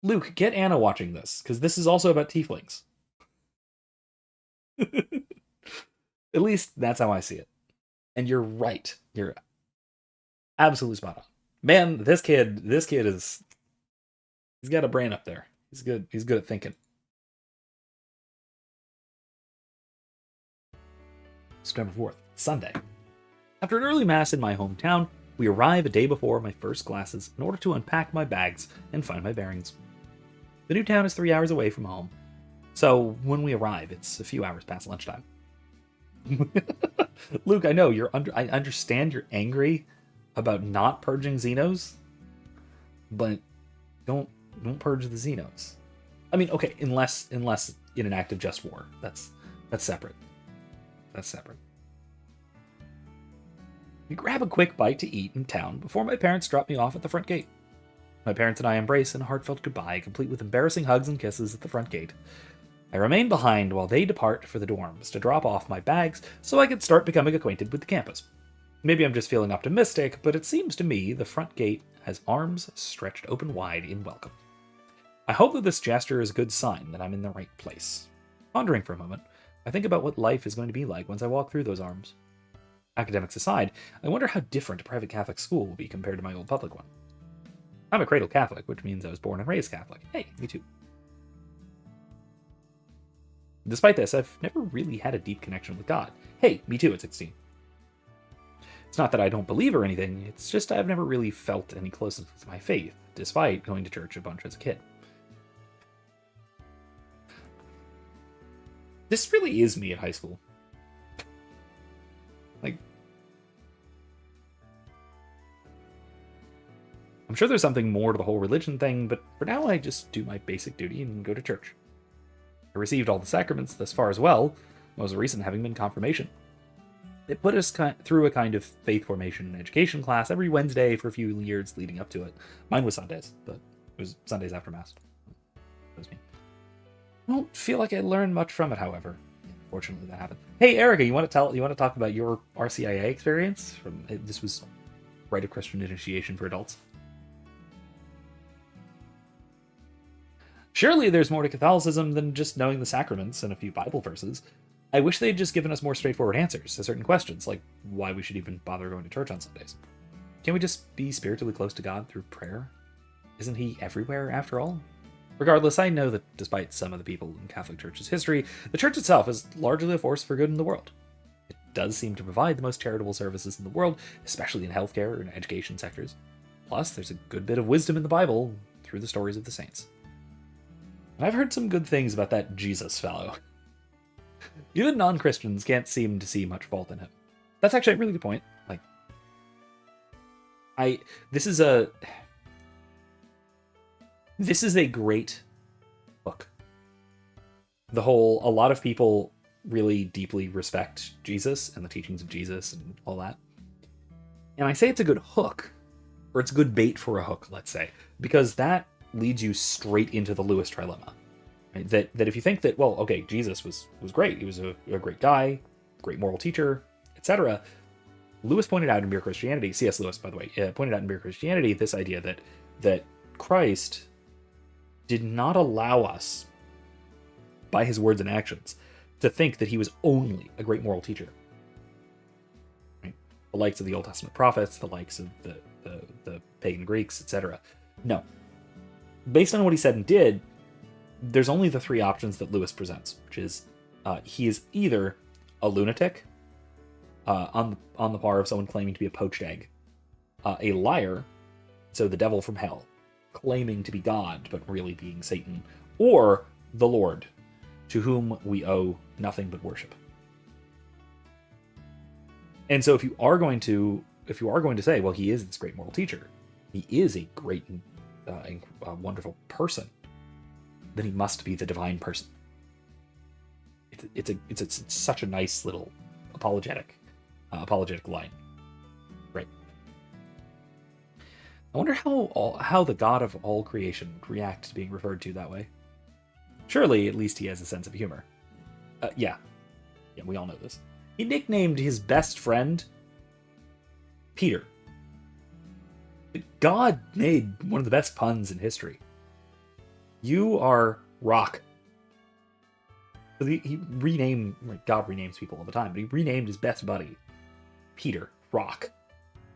Luke, get Anna watching this, because this is also about tieflings. At least that's how I see it. And you're right. You're absolutely spot on. Man, this kid is, he's got a brain up there. He's good. He's good at thinking. September 4th, Sunday. After an early mass in my hometown, we arrive a day before my first classes in order to unpack my bags and find my bearings. The new town is 3 hours away from home, so when we arrive, it's a few hours past lunchtime. Luke, I know I understand you're angry about not purging Xenos, but don't purge the Xenos. I mean, okay, unless in an act of just war. That's separate. That's separate. We grab a quick bite to eat in town before my parents drop me off at the front gate. My parents and I embrace in a heartfelt goodbye, complete with embarrassing hugs and kisses at the front gate. I remain behind while they depart for the dorms to drop off my bags so I can start becoming acquainted with the campus. Maybe I'm just feeling optimistic, but it seems to me the front gate has arms stretched open wide in welcome. I hope that this gesture is a good sign that I'm in the right place. Pondering for a moment, I think about what life is going to be like once I walk through those arms. Academics aside, I wonder how different a private Catholic school will be compared to my old public one. I'm a cradle Catholic, which means I was born and raised Catholic. Hey, me too. Despite this, I've never really had a deep connection with God. Hey, me too at 16. It's not that I don't believe or anything, it's just I've never really felt any closeness with my faith, despite going to church a bunch as a kid. This really is me in high school. I'm sure there's something more to the whole religion thing, but for now I just do my basic duty and go to church. I received all the sacraments thus far as well, most recent having been confirmation. It put us through a kind of faith formation and education class every Wednesday for a few years leading up to it. Mine was Sundays, but it was Sundays after Mass. That was me. I don't feel like I learned much from it, however. Fortunately, that happened. Hey, Erica, you want to talk about your RCIA experience? This was Rite of Christian Initiation for adults. Surely there's more to Catholicism than just knowing the sacraments and a few Bible verses. I wish they'd just given us more straightforward answers to certain questions, like why we should even bother going to church on Sundays. Can't we just be spiritually close to God through prayer? Isn't he everywhere, after all? Regardless, I know that despite some of the people in Catholic Church's history, the Church itself is largely a force for good in the world. It does seem to provide the most charitable services in the world, especially in healthcare and education sectors. Plus, there's a good bit of wisdom in the Bible through the stories of the saints. And I've heard some good things about that Jesus fellow. Even non-Christians can't seem to see much fault in him. That's actually a really good point. This is a great book. A lot of people really deeply respect Jesus and the teachings of Jesus and all that. And I say it's a good hook, or it's good bait for a hook, let's say, because that leads you straight into the Lewis trilemma. Right? That if you think that, well, okay, Jesus was great, he was a great guy, great moral teacher, etc. Lewis pointed out in Mere Christianity, C.S. Lewis, by the way, pointed out in Mere Christianity this idea that Christ did not allow us, by his words and actions, to think that he was only a great moral teacher. Right? The likes of the Old Testament prophets, the likes of the pagan Greeks, etc. No. Based on what he said and did, there's only the three options that Lewis presents, which is he is either a lunatic, on the par of someone claiming to be a poached egg, a liar, so the devil from hell, claiming to be God but really being Satan, or the Lord, to whom we owe nothing but worship. And so if you are going to say, well, he is this great moral teacher, he is a great wonderful person, then he must be the divine person. It's such a nice little apologetic line. Right. I wonder how the God of all creation would react to being referred to that way. Surely, at least he has a sense of humor. Yeah, we all know this. He nicknamed his best friend Peter. God made one of the best puns in history. You are Rock. God renames people all the time, but he renamed his best buddy Peter Rock,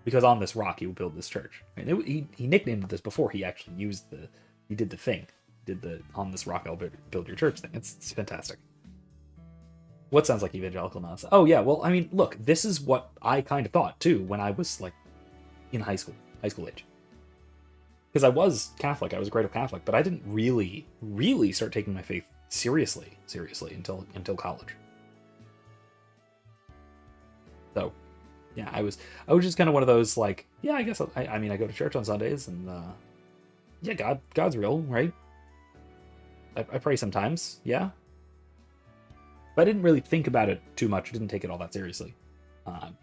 because on this rock he will build this church. And he nicknamed this before he actually did the thing. Did the on this rock I'll build your church thing. It's fantastic. What sounds like evangelical nonsense? Oh yeah, well, I mean, look, this is what I kind of thought too when I was like in high school age. Because I was Catholic, I was a great Catholic, but I didn't really start taking my faith seriously until college. So, yeah, I was just kind of one of those, like, yeah, I guess I mean I go to church on Sundays, and yeah, God's real, right? I pray sometimes, yeah. But I didn't really think about it too much. I didn't take it all that seriously.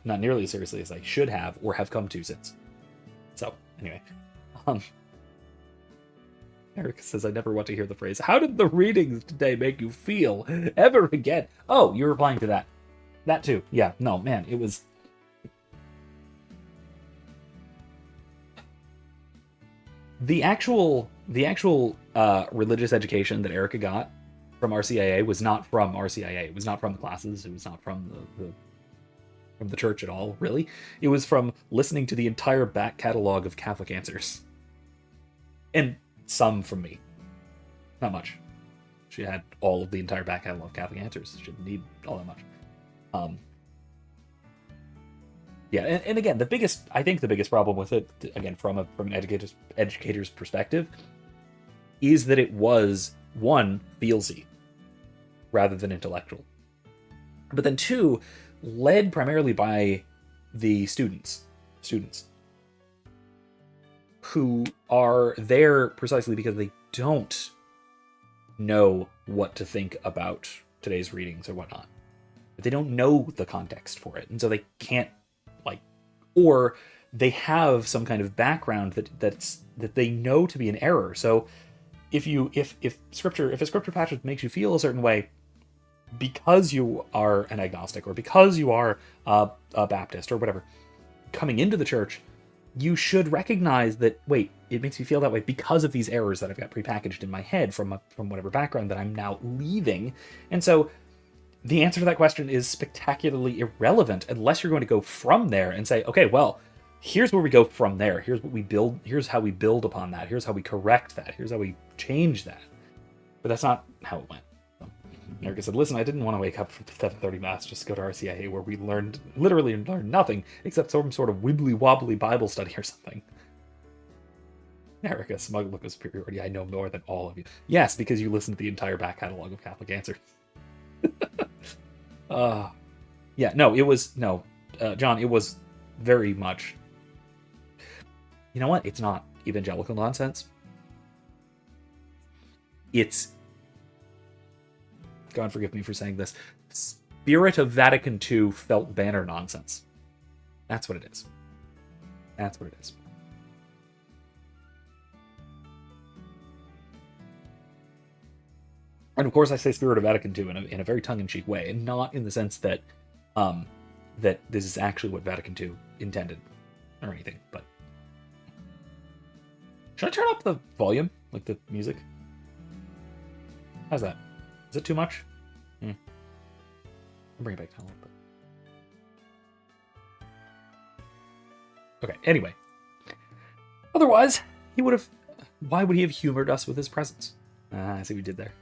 Not nearly as seriously as I should have or have come to since. So, anyway. Eric says, I never want to hear the phrase, how did the readings today make you feel ever again? Oh, you're replying to that. That too. Yeah, no, man, it was... The actual religious education that Erica got from RCIA was not from RCIA. It was not from the classes. It was not from the church at all, really. It was from listening to the entire back catalog of Catholic Answers. And some from me. Not much. She had all of the entire back catalog of Catholic Answers. She didn't need all that much. Yeah, and again, I think the biggest problem with it, again, from an educator's perspective, is that it was, one, feelsy rather than intellectual. But then two, led primarily by the students. who are there precisely because they don't know what to think about today's readings or whatnot. They don't know the context for it, and so they can't, like, or they have some kind of background that they know to be an error. So if a scripture passage makes you feel a certain way because you are an agnostic or because you are a Baptist or whatever, coming into the church, you should recognize that, wait, it makes me feel that way because of these errors that I've got prepackaged in my head from whatever background that I'm now leaving. And so the answer to that question is spectacularly irrelevant unless you're going to go from there and say, okay, well, here's where we go from there. Here's what we build. Here's how we build upon that. Here's how we correct that. Here's how we change that. But that's not how it went. Erica said, listen, I didn't want to wake up for 7:30 Mass just to go to RCIA where we literally learned nothing except some sort of wibbly-wobbly Bible study or something. Erica, smug look of superiority. I know more than all of you. Yes, because you listened to the entire back catalog of Catholic Answers. Yeah, no, it was, John, it was very much, you know what? It's not evangelical nonsense. It's, God forgive me for saying this, Spirit of Vatican II felt banner nonsense. That's what it is. That's what it is. And of course I say Spirit of Vatican II in a very tongue-in-cheek way, and not in the sense that that this is actually what Vatican II intended or anything, but... Should I turn up the volume? Like the music? How's that? Is it too much? I'll bring it back down a little bit. Okay, anyway. Otherwise, why would he have humored us with his presence? I see what we did there.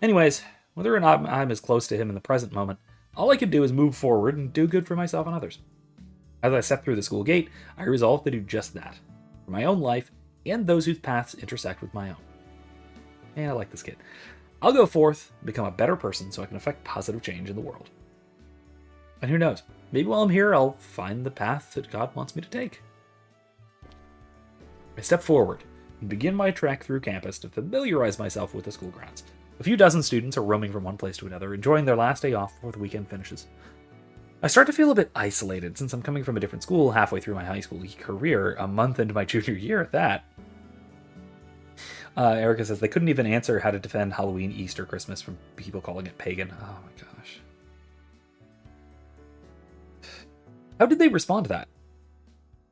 Anyways, whether or not I'm as close to him in the present moment, all I can do is move forward and do good for myself and others. As I step through the school gate, I resolve to do just that, for my own life and those whose paths intersect with my own. And I like this kid. I'll go forth, become a better person so I can affect positive change in the world. And who knows, maybe while I'm here, I'll find the path that God wants me to take. I step forward and begin my trek through campus to familiarize myself with the school grounds. A few dozen students are roaming from one place to another, enjoying their last day off before the weekend finishes. I start to feel a bit isolated since I'm coming from a different school halfway through my high school career, a month into my junior year at that. Erica says they couldn't even answer how to defend Halloween, Easter, Christmas from people calling it pagan. Oh my gosh. How did they respond to that?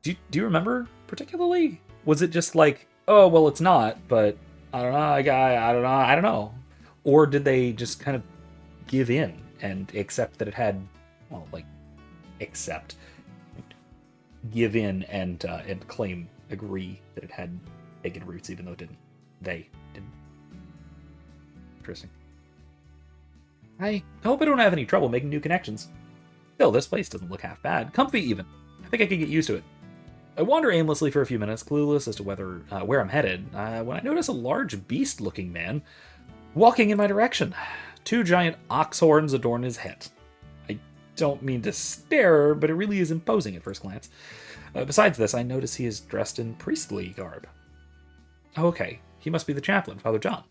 Do you remember particularly? Was it just like, oh, well, it's not, but I don't know, I don't know. Or did they just kind of give in and accept that it had, well, like, give in and agree that it had pagan roots, even though it didn't. They didn't. Interesting. I hope I don't have any trouble making new connections. Still, this place doesn't look half bad. Comfy, even. I think I could get used to it. I wander aimlessly for a few minutes, clueless as to where I'm headed, when I notice a large beast-looking man walking in my direction. 2 giant ox horns adorn his head. I don't mean to stare, but it really is imposing at first glance. Besides this, I notice he is dressed in priestly garb. Oh, okay. He must be the chaplain, Father John.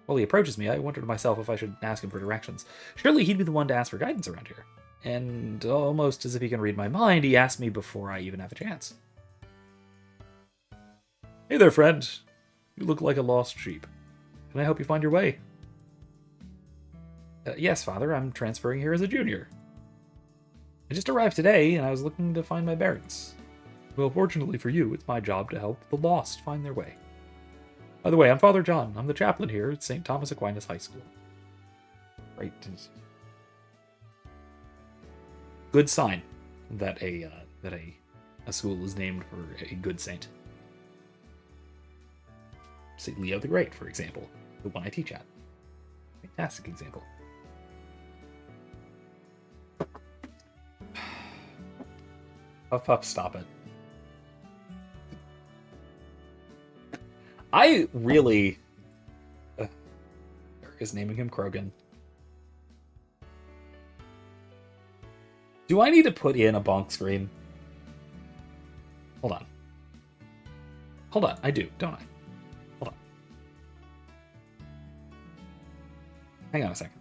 While he approaches me, I wonder to myself if I should ask him for directions. Surely he'd be the one to ask for guidance around here. And almost as if he can read my mind, he asks me before I even have a chance. Hey there, friend. You look like a lost sheep. Can I help you find your way? Yes, Father. I'm transferring here as a junior. I just arrived today, and I was looking to find my bearings. Well, fortunately for you, it's my job to help the lost find their way. By the way, I'm Father John. I'm the chaplain here at St. Thomas Aquinas High School. Right. Good sign that a school is named for a good saint. St. Leo the Great, for example, the one I teach at. Fantastic example. Puff puff, stop it. I really... is naming him Krogan. Do I need to put in a bonk scream? Hold on. Hold on, I do, don't I? Hold on. Hang on a second.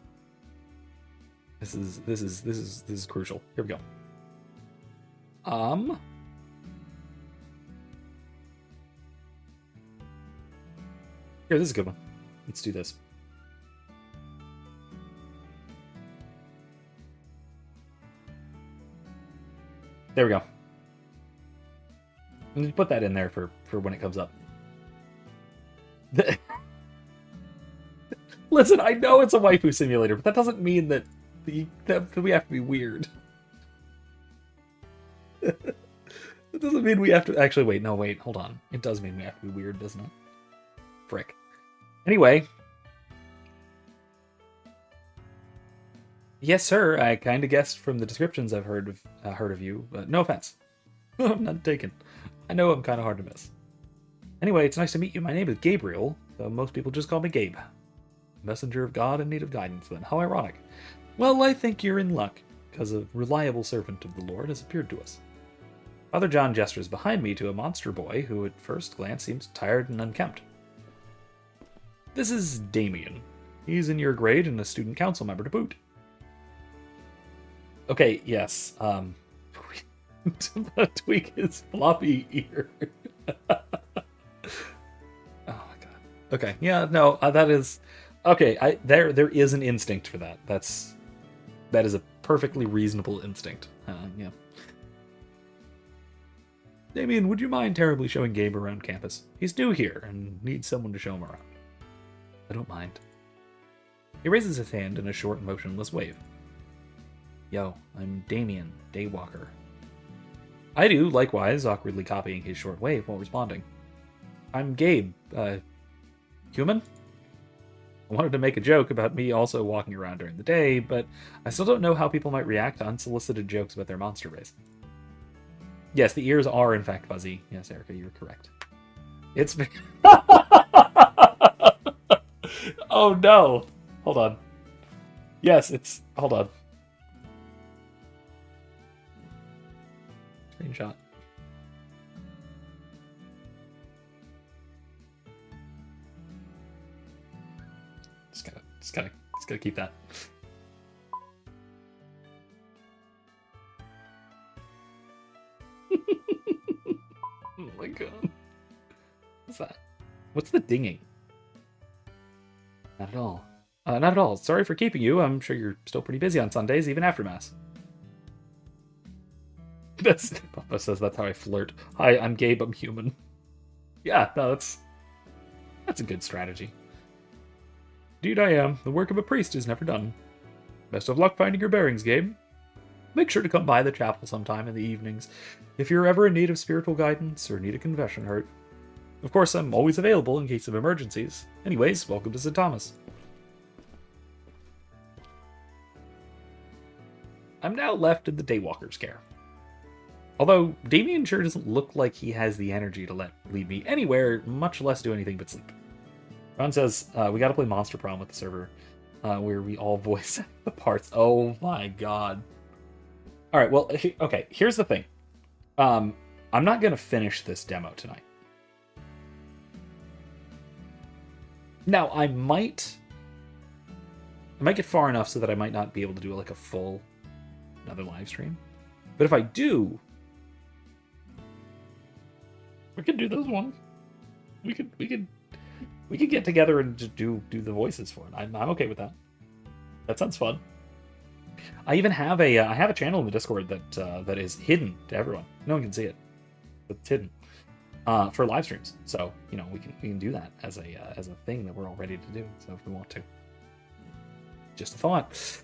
This is crucial. Here we go. Here, this is a good one. Let's do this. There we go. I'm gonna put that in there for when it comes up. Listen, I know it's a waifu simulator, but that doesn't mean that that we have to be weird. It doesn't mean we have to... Actually, wait, hold on. It does mean we have to be weird, doesn't it? Frick. Anyway. Yes, sir, I kind of guessed from the descriptions I've heard of you, but no offense. I'm not taken. I know I'm kind of hard to miss. Anyway, it's nice to meet you. My name is Gabriel, though most people just call me Gabe. Messenger of God in need of guidance, then. How ironic. Well, I think you're in luck, because a reliable servant of the Lord has appeared to us. Father John gestures behind me to a monster boy who at first glance seems tired and unkempt. This is Damien. He's in your grade and a student council member to boot. Okay, yes. Tweak his floppy ear. Oh my god. Okay, yeah, no, that is... Okay, there is an instinct for that. That is a perfectly reasonable instinct. Yeah. Damien, would you mind terribly showing Gabe around campus? He's new here and needs someone to show him around. I don't mind. He raises his hand in a short, motionless wave. Yo, I'm Damien, Daywalker. I do, likewise, awkwardly copying his short wave while responding. I'm Gabe, human? I wanted to make a joke about me also walking around during the day, but I still don't know how people might react to unsolicited jokes about their monster race. Yes, the ears are in fact fuzzy. Yes, Erica, you're correct. It's... Oh no! Hold on. Yes, it's... Hold on. Screenshot. Just gotta keep that. Oh my god. What's that? What's the dinging? Not at all. Not at all. Sorry for keeping you. I'm sure you're still pretty busy on Sundays, even after Mass. Papa says that's how I flirt. Hi, I'm Gabe, I'm human. Yeah, no, that's a good strategy. Indeed I am. The work of a priest is never done. Best of luck finding your bearings, Gabe. Make sure to come by the chapel sometime in the evenings if you're ever in need of spiritual guidance or need a confession heard. Of course, I'm always available in case of emergencies. Anyways, welcome to St. Thomas. I'm now left in the Daywalker's care. Although, Damien sure doesn't look like he has the energy to lead me anywhere, much less do anything but sleep. Ron says, we gotta play Monster Prom with the server, where we all voice the parts. Oh my god. Alright, well, okay, here's the thing. I'm not gonna finish this demo tonight. Now, I might get far enough so that I might not be able to do like a full another live stream. But if I do, we could do this one. We could get together and just do the voices for it. I'm okay with that. That sounds fun. I even have a channel in the Discord that is hidden to everyone. No one can see it. It's hidden for live streams. So you know we can do that as a thing that we're all ready to do. So if we want to, just a thought.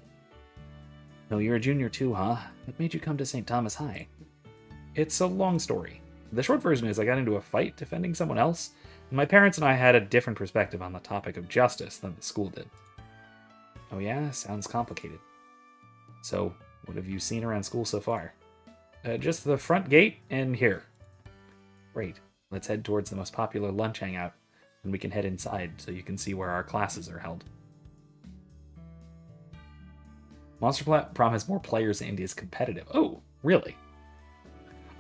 No, you're a junior too, huh? What made you come to St. Thomas High? It's a long story. The short version is I got into a fight defending someone else, and my parents and I had a different perspective on the topic of justice than the school did. Oh yeah? Sounds complicated. So, what have you seen around school so far? Just the front gate and here. Great. Let's head towards the most popular lunch hangout, and we can head inside so you can see where our classes are held. Monster Prom has more players and is competitive. Oh, really?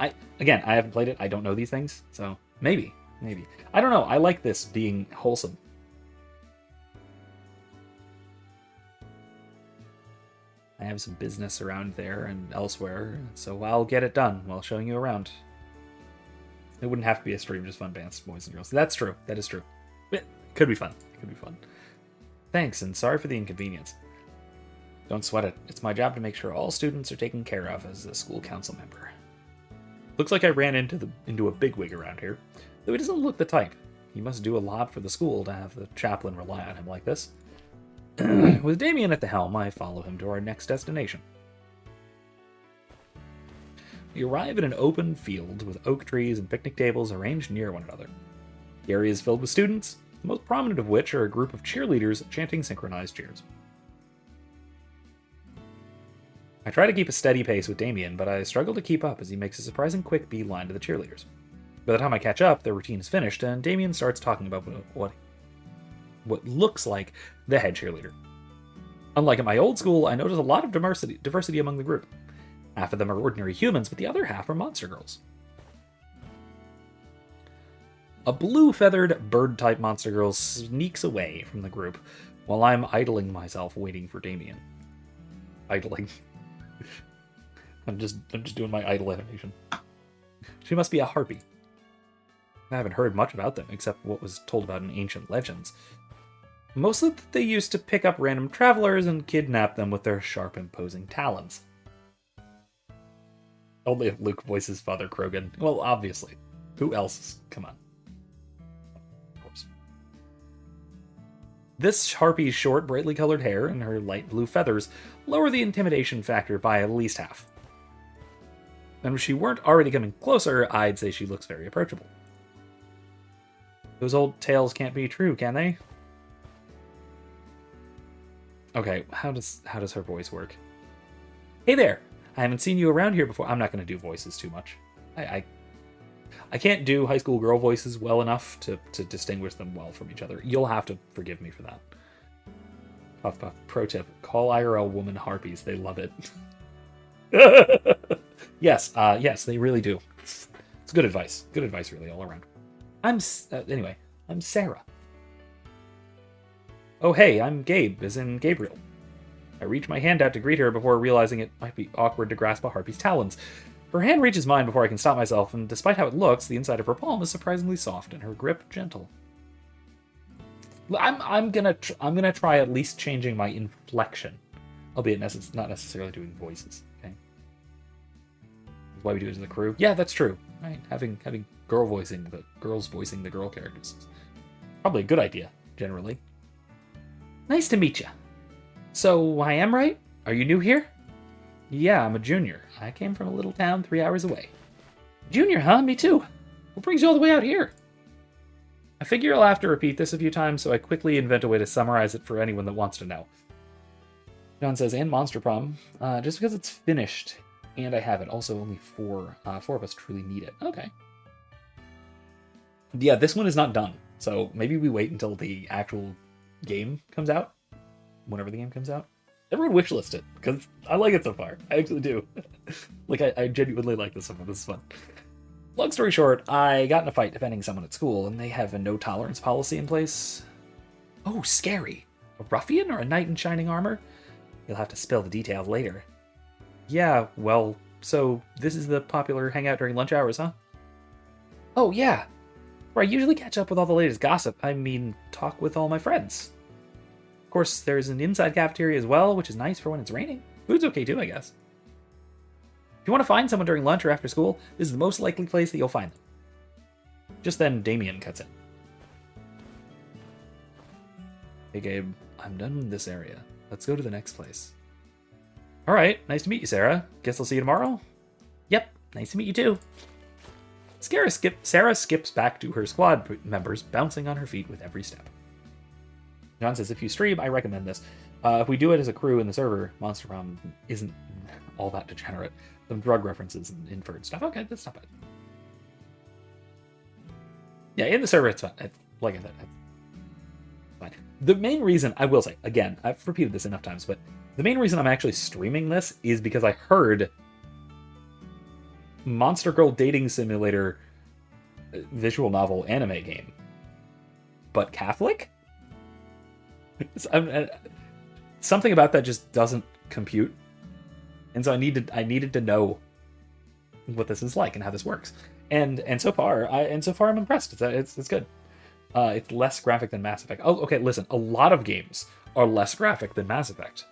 I haven't played it. I don't know these things, so maybe. Maybe. I don't know. I like this being wholesome. I have some business around there and elsewhere, so I'll get it done while showing you around. It wouldn't have to be a stream, just fun bands, boys and girls. That's true. That is true. It could be fun. It could be fun. Thanks, and sorry for the inconvenience. Don't sweat it. It's my job to make sure all students are taken care of as a school council member. Looks like I ran into a bigwig around here, though he doesn't look the type. He must do a lot for the school to have the chaplain rely on him like this. With Damien at the helm, I follow him to our next destination. We arrive at an open field with oak trees and picnic tables arranged near one another. The area is filled with students, the most prominent of which are a group of cheerleaders chanting synchronized cheers. I try to keep a steady pace with Damien, but I struggle to keep up as he makes a surprising quick beeline to the cheerleaders. By the time I catch up, their routine is finished, and Damien starts talking about what looks like the head cheerleader. Unlike at my old school, I notice a lot of diversity among the group. Half of them are ordinary humans, but the other half are monster girls. A blue-feathered bird-type monster girl sneaks away from the group, while I'm idling myself waiting for Damien. Idling. I'm just doing my idle animation. She must be a harpy. I haven't heard much about them, except what was told about in ancient legends. Mostly that they used to pick up random travelers and kidnap them with their sharp, imposing talons. Only if Luke voices Father Krogan. Well, obviously. Who else? Come on. Of course. This harpy's short, brightly colored hair and her light blue feathers lower the intimidation factor by at least half. And if she weren't already coming closer, I'd say she looks very approachable. Those old tales can't be true, can they? Okay, how does her voice work? Hey there! I haven't seen you around here before. I'm not going to do voices too much. I can't do high school girl voices well enough to distinguish them well from each other. You'll have to forgive me for that. Puff puff. Pro tip. Call IRL woman harpies. They love it. Yes, they really do. It's good advice. Good advice, really, all around. Anyway, I'm Sarah. Oh, hey, I'm Gabe, as in Gabriel. I reach my hand out to greet her before realizing it might be awkward to grasp a harpy's talons. Her hand reaches mine before I can stop myself, and despite how it looks, the inside of her palm is surprisingly soft and her grip gentle. I'm gonna try at least changing my inflection, albeit not necessarily doing voices. Okay, that's why we do it in the crew. Yeah, that's true. Right, having girls voicing the girl characters is probably a good idea generally. Nice to meet you. So I am right? Are you new here? Yeah, I'm a junior. I came from a little town 3 hours away. Junior, huh? Me too. What brings you all the way out here? I figure I'll have to repeat this a few times, so I quickly invent a way to summarize it for anyone that wants to know. John says, and Monster Prom, just because it's finished and I have it. Also, only four of us truly need it. Okay. Yeah, this one is not done, so maybe we wait until the actual game comes out. Whenever the game comes out. Everyone wishlist it, because I like it so far. I actually do. Like, I genuinely like this so far. This is fun. Long story short, I got in a fight defending someone at school, and they have a no-tolerance policy in place. Oh, scary. A ruffian or a knight in shining armor? You'll have to spill the details later. Yeah, well, so this is the popular hangout during lunch hours, huh? Oh, yeah. Where I usually catch up with all the latest gossip. I mean, talk with all my friends. Of course, there's an inside cafeteria as well, which is nice for when it's raining. Food's okay too, I guess. If you want to find someone during lunch or after school, this is the most likely place that you'll find them. Just then, Damien cuts in. Hey Gabe, I'm done with this area. Let's go to the next place. Alright, nice to meet you, Sarah. Guess I'll see you tomorrow? Yep, nice to meet you too. Sarah skips back to her squad members, bouncing on her feet with every step. John says, if you stream, I recommend this. If we do it as a crew in the server, Monster Prom isn't all that degenerate. Some drug references and inferred stuff. Okay, that's not bad. Yeah, in the server, it's fun. Like I said, it's fine. The main reason, I will say, again, I've repeated this enough times, but the main reason I'm actually streaming this is because I heard Monster Girl Dating Simulator visual novel anime game, but Catholic? Something about that just doesn't compute, and so I needed to know what this is like and how this works. And so far I'm impressed. It's good. It's less graphic than Mass Effect. Oh, okay. Listen, a lot of games are less graphic than Mass Effect.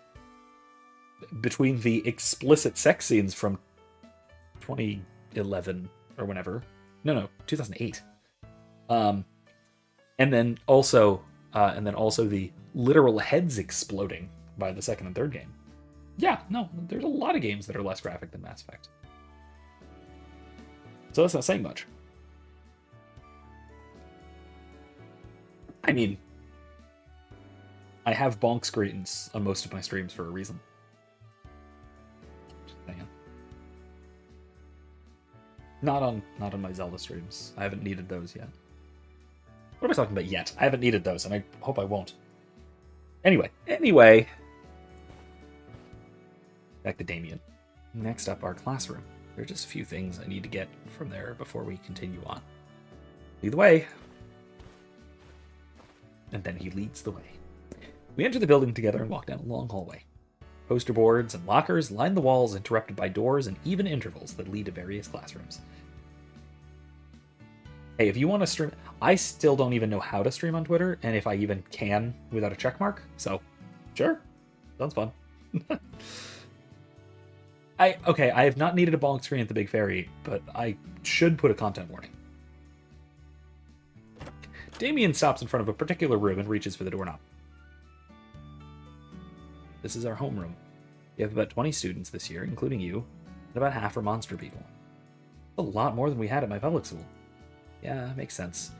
Between the explicit sex scenes from 2011 or whenever, no, 2008, and then also the literal heads exploding by the second and third game. Yeah, no, there's a lot of games that are less graphic than Mass Effect. So that's not saying much. I mean, I have bonk screens on most of my streams for a reason. Just saying. Not on my Zelda streams. I haven't needed those yet. What am I talking about yet? I haven't needed those, and I hope I won't. Anyway. Back to Damien. Next up, our classroom. There are just a few things I need to get from there before we continue on. Lead the way. And then he leads the way. We enter the building together and walk down a long hallway. Poster boards and lockers line the walls, interrupted by doors and even intervals that lead to various classrooms. Hey, if you want to stream... I still don't even know how to stream on Twitter, and if I even can without a checkmark, so sure. Sounds fun. I have not needed a bonk screen at the Big Ferry, but I should put a content warning. Damien stops in front of a particular room and reaches for the doorknob. This is our homeroom. We have about 20 students this year, including you, and about half are monster people. A lot more than we had at my public school. Yeah, makes sense.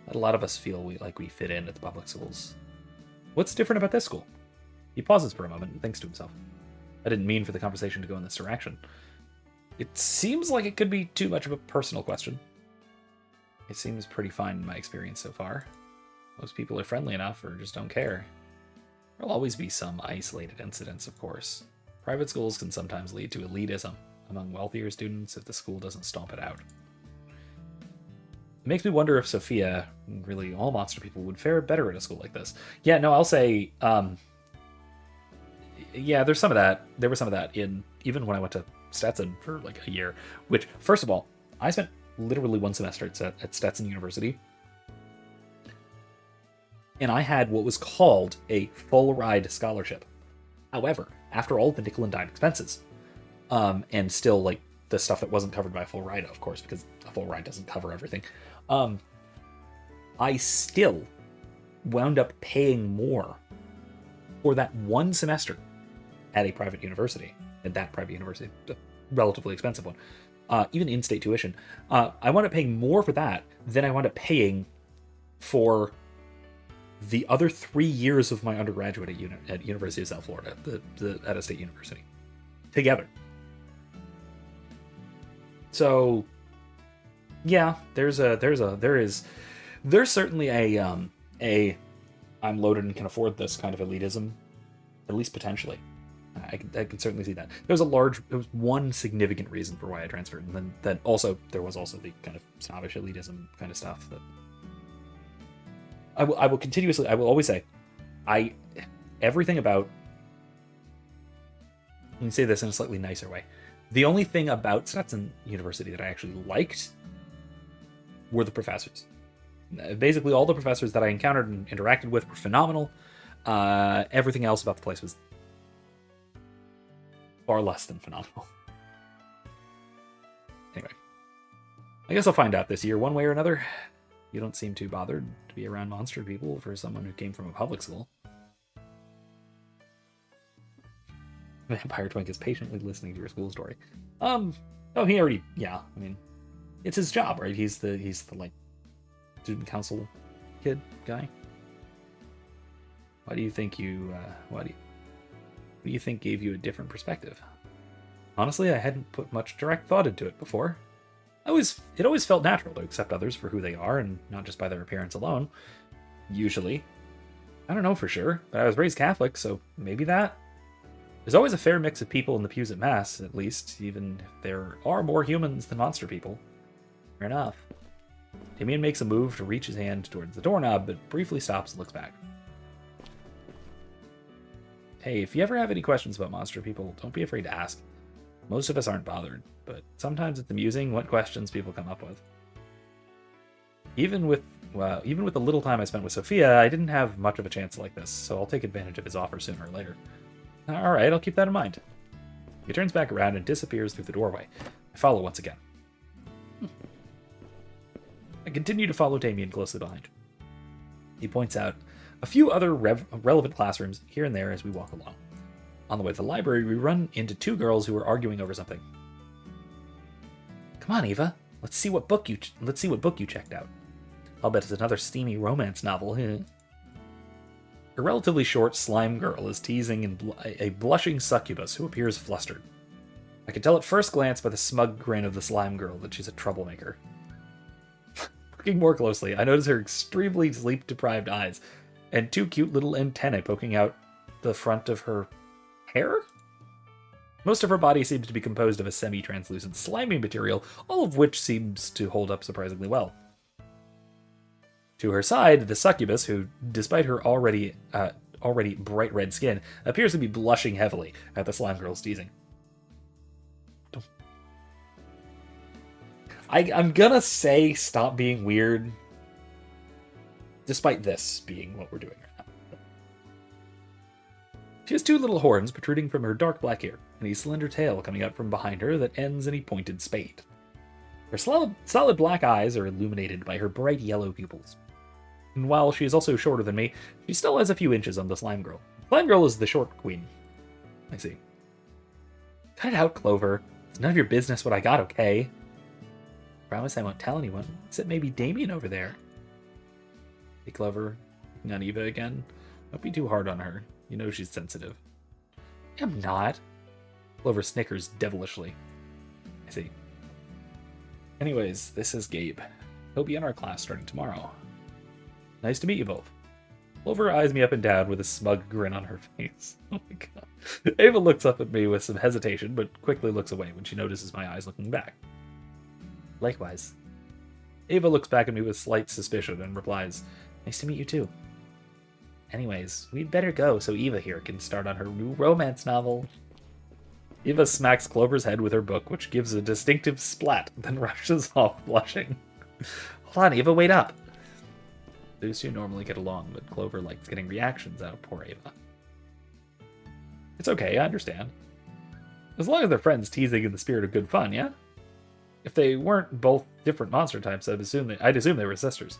A lot of us feel like we fit in at the public schools. What's different about this school? He pauses for a moment and thinks to himself. I didn't mean for the conversation to go in this direction. It seems like it could be too much of a personal question. It seems pretty fine in my experience so far. Most people are friendly enough or just don't care. There'll always be some isolated incidents, of course. Private schools can sometimes lead to elitism among wealthier students if the school doesn't stomp it out. It makes me wonder if Sophia, and really all monster people, would fare better at a school like this. Yeah, no, I'll say, yeah, there's some of that. There was some of that in, even when I went to Stetson for like a year, which, first of all, I spent literally one semester at Stetson University, and I had what was called a full ride scholarship. However, after all the nickel and dime expenses, and still like the stuff that wasn't covered by a full ride, of course, because a full ride doesn't cover everything, I still wound up paying more for that one semester at a private university, at that private university, a relatively expensive one, even in-state tuition. I wound up paying more for that than I wound up paying for the other 3 years of my undergraduate at University of South Florida, at a state university, together. So, yeah, there's certainly a I'm loaded and can afford this kind of elitism, at least potentially. I can certainly see that. There was one significant reason for why I transferred, and then there was also the kind of snobbish elitism kind of stuff that I will always say, everything about, let me say this in a slightly nicer way. The only thing about Stetson University that I actually liked were the professors. Basically, all the professors that I encountered and interacted with were phenomenal. Everything else about the place was far less than phenomenal. Anyway, I guess I'll find out this year one way or another. You don't seem too bothered to be around monster people for someone who came from a public school. Vampire Twink is patiently listening to your school story. He already, yeah, I mean, it's his job, right? He's the like student council kid guy. What do you think gave you a different perspective? Honestly, I hadn't put much direct thought into it before. It always felt natural to accept others for who they are and not just by their appearance alone. Usually. I don't know for sure, but I was raised Catholic, so maybe that. There's always a fair mix of people in the pews at Mass, at least, even if there are more humans than monster people. Fair enough. Damien makes a move to reach his hand towards the doorknob, but briefly stops and looks back. Hey, if you ever have any questions about monster people, don't be afraid to ask. Most of us aren't bothered, but sometimes it's amusing what questions people come up with. Even with the little time I spent with Sophia, I didn't have much of a chance like this, so I'll take advantage of his offer sooner or later. Alright, I'll keep that in mind. He turns back around and disappears through the doorway. I follow once again. I continue to follow Damien closely behind. He points out a few other relevant classrooms here and there as we walk along. On the way to the library, we run into two girls who are arguing over something. Come on, Eva. Let's see what book you checked out. I'll bet it's another steamy romance novel. A relatively short slime girl is teasing a blushing succubus who appears flustered. I can tell at first glance by the smug grin of the slime girl that she's a troublemaker. Looking more closely, I notice her extremely sleep-deprived eyes and two cute little antennae poking out the front of her hair? Most of her body seems to be composed of a semi-translucent slimy material, all of which seems to hold up surprisingly well. To her side, the succubus, who, despite her already bright red skin, appears to be blushing heavily at the slime girl's teasing. I'm gonna say stop being weird, despite this being what we're doing right now. She has two little horns protruding from her dark black hair, and a slender tail coming out from behind her that ends in a pointed spade. Her solid black eyes are illuminated by her bright yellow pupils. And while she is also shorter than me, she still has a few inches on the slime girl. Slime girl is the short queen. I see. Cut it out, Clover. It's none of your business what I got, okay? Promise I won't tell anyone, except maybe Damien over there. Hey, Clover. Looking on Eva again. Don't be too hard on her. You know she's sensitive. I'm not. Clover snickers devilishly. I see. Anyways, this is Gabe. He'll be in our class starting tomorrow. Nice to meet you both. Clover eyes me up and down with a smug grin on her face. Oh my god. Ava looks up at me with some hesitation, but quickly looks away when she notices my eyes looking back. Likewise. Ava looks back at me with slight suspicion and replies, Nice to meet you too. Anyways, we'd better go so Eva here can start on her new romance novel. Eva smacks Clover's head with her book, which gives a distinctive splat, then rushes off blushing. Hold on, Eva, wait up. Those two normally get along, but Clover likes getting reactions out of poor Ava. It's okay, I understand. As long as they're friends teasing in the spirit of good fun, yeah? If they weren't both different monster types, I'd assume they were sisters.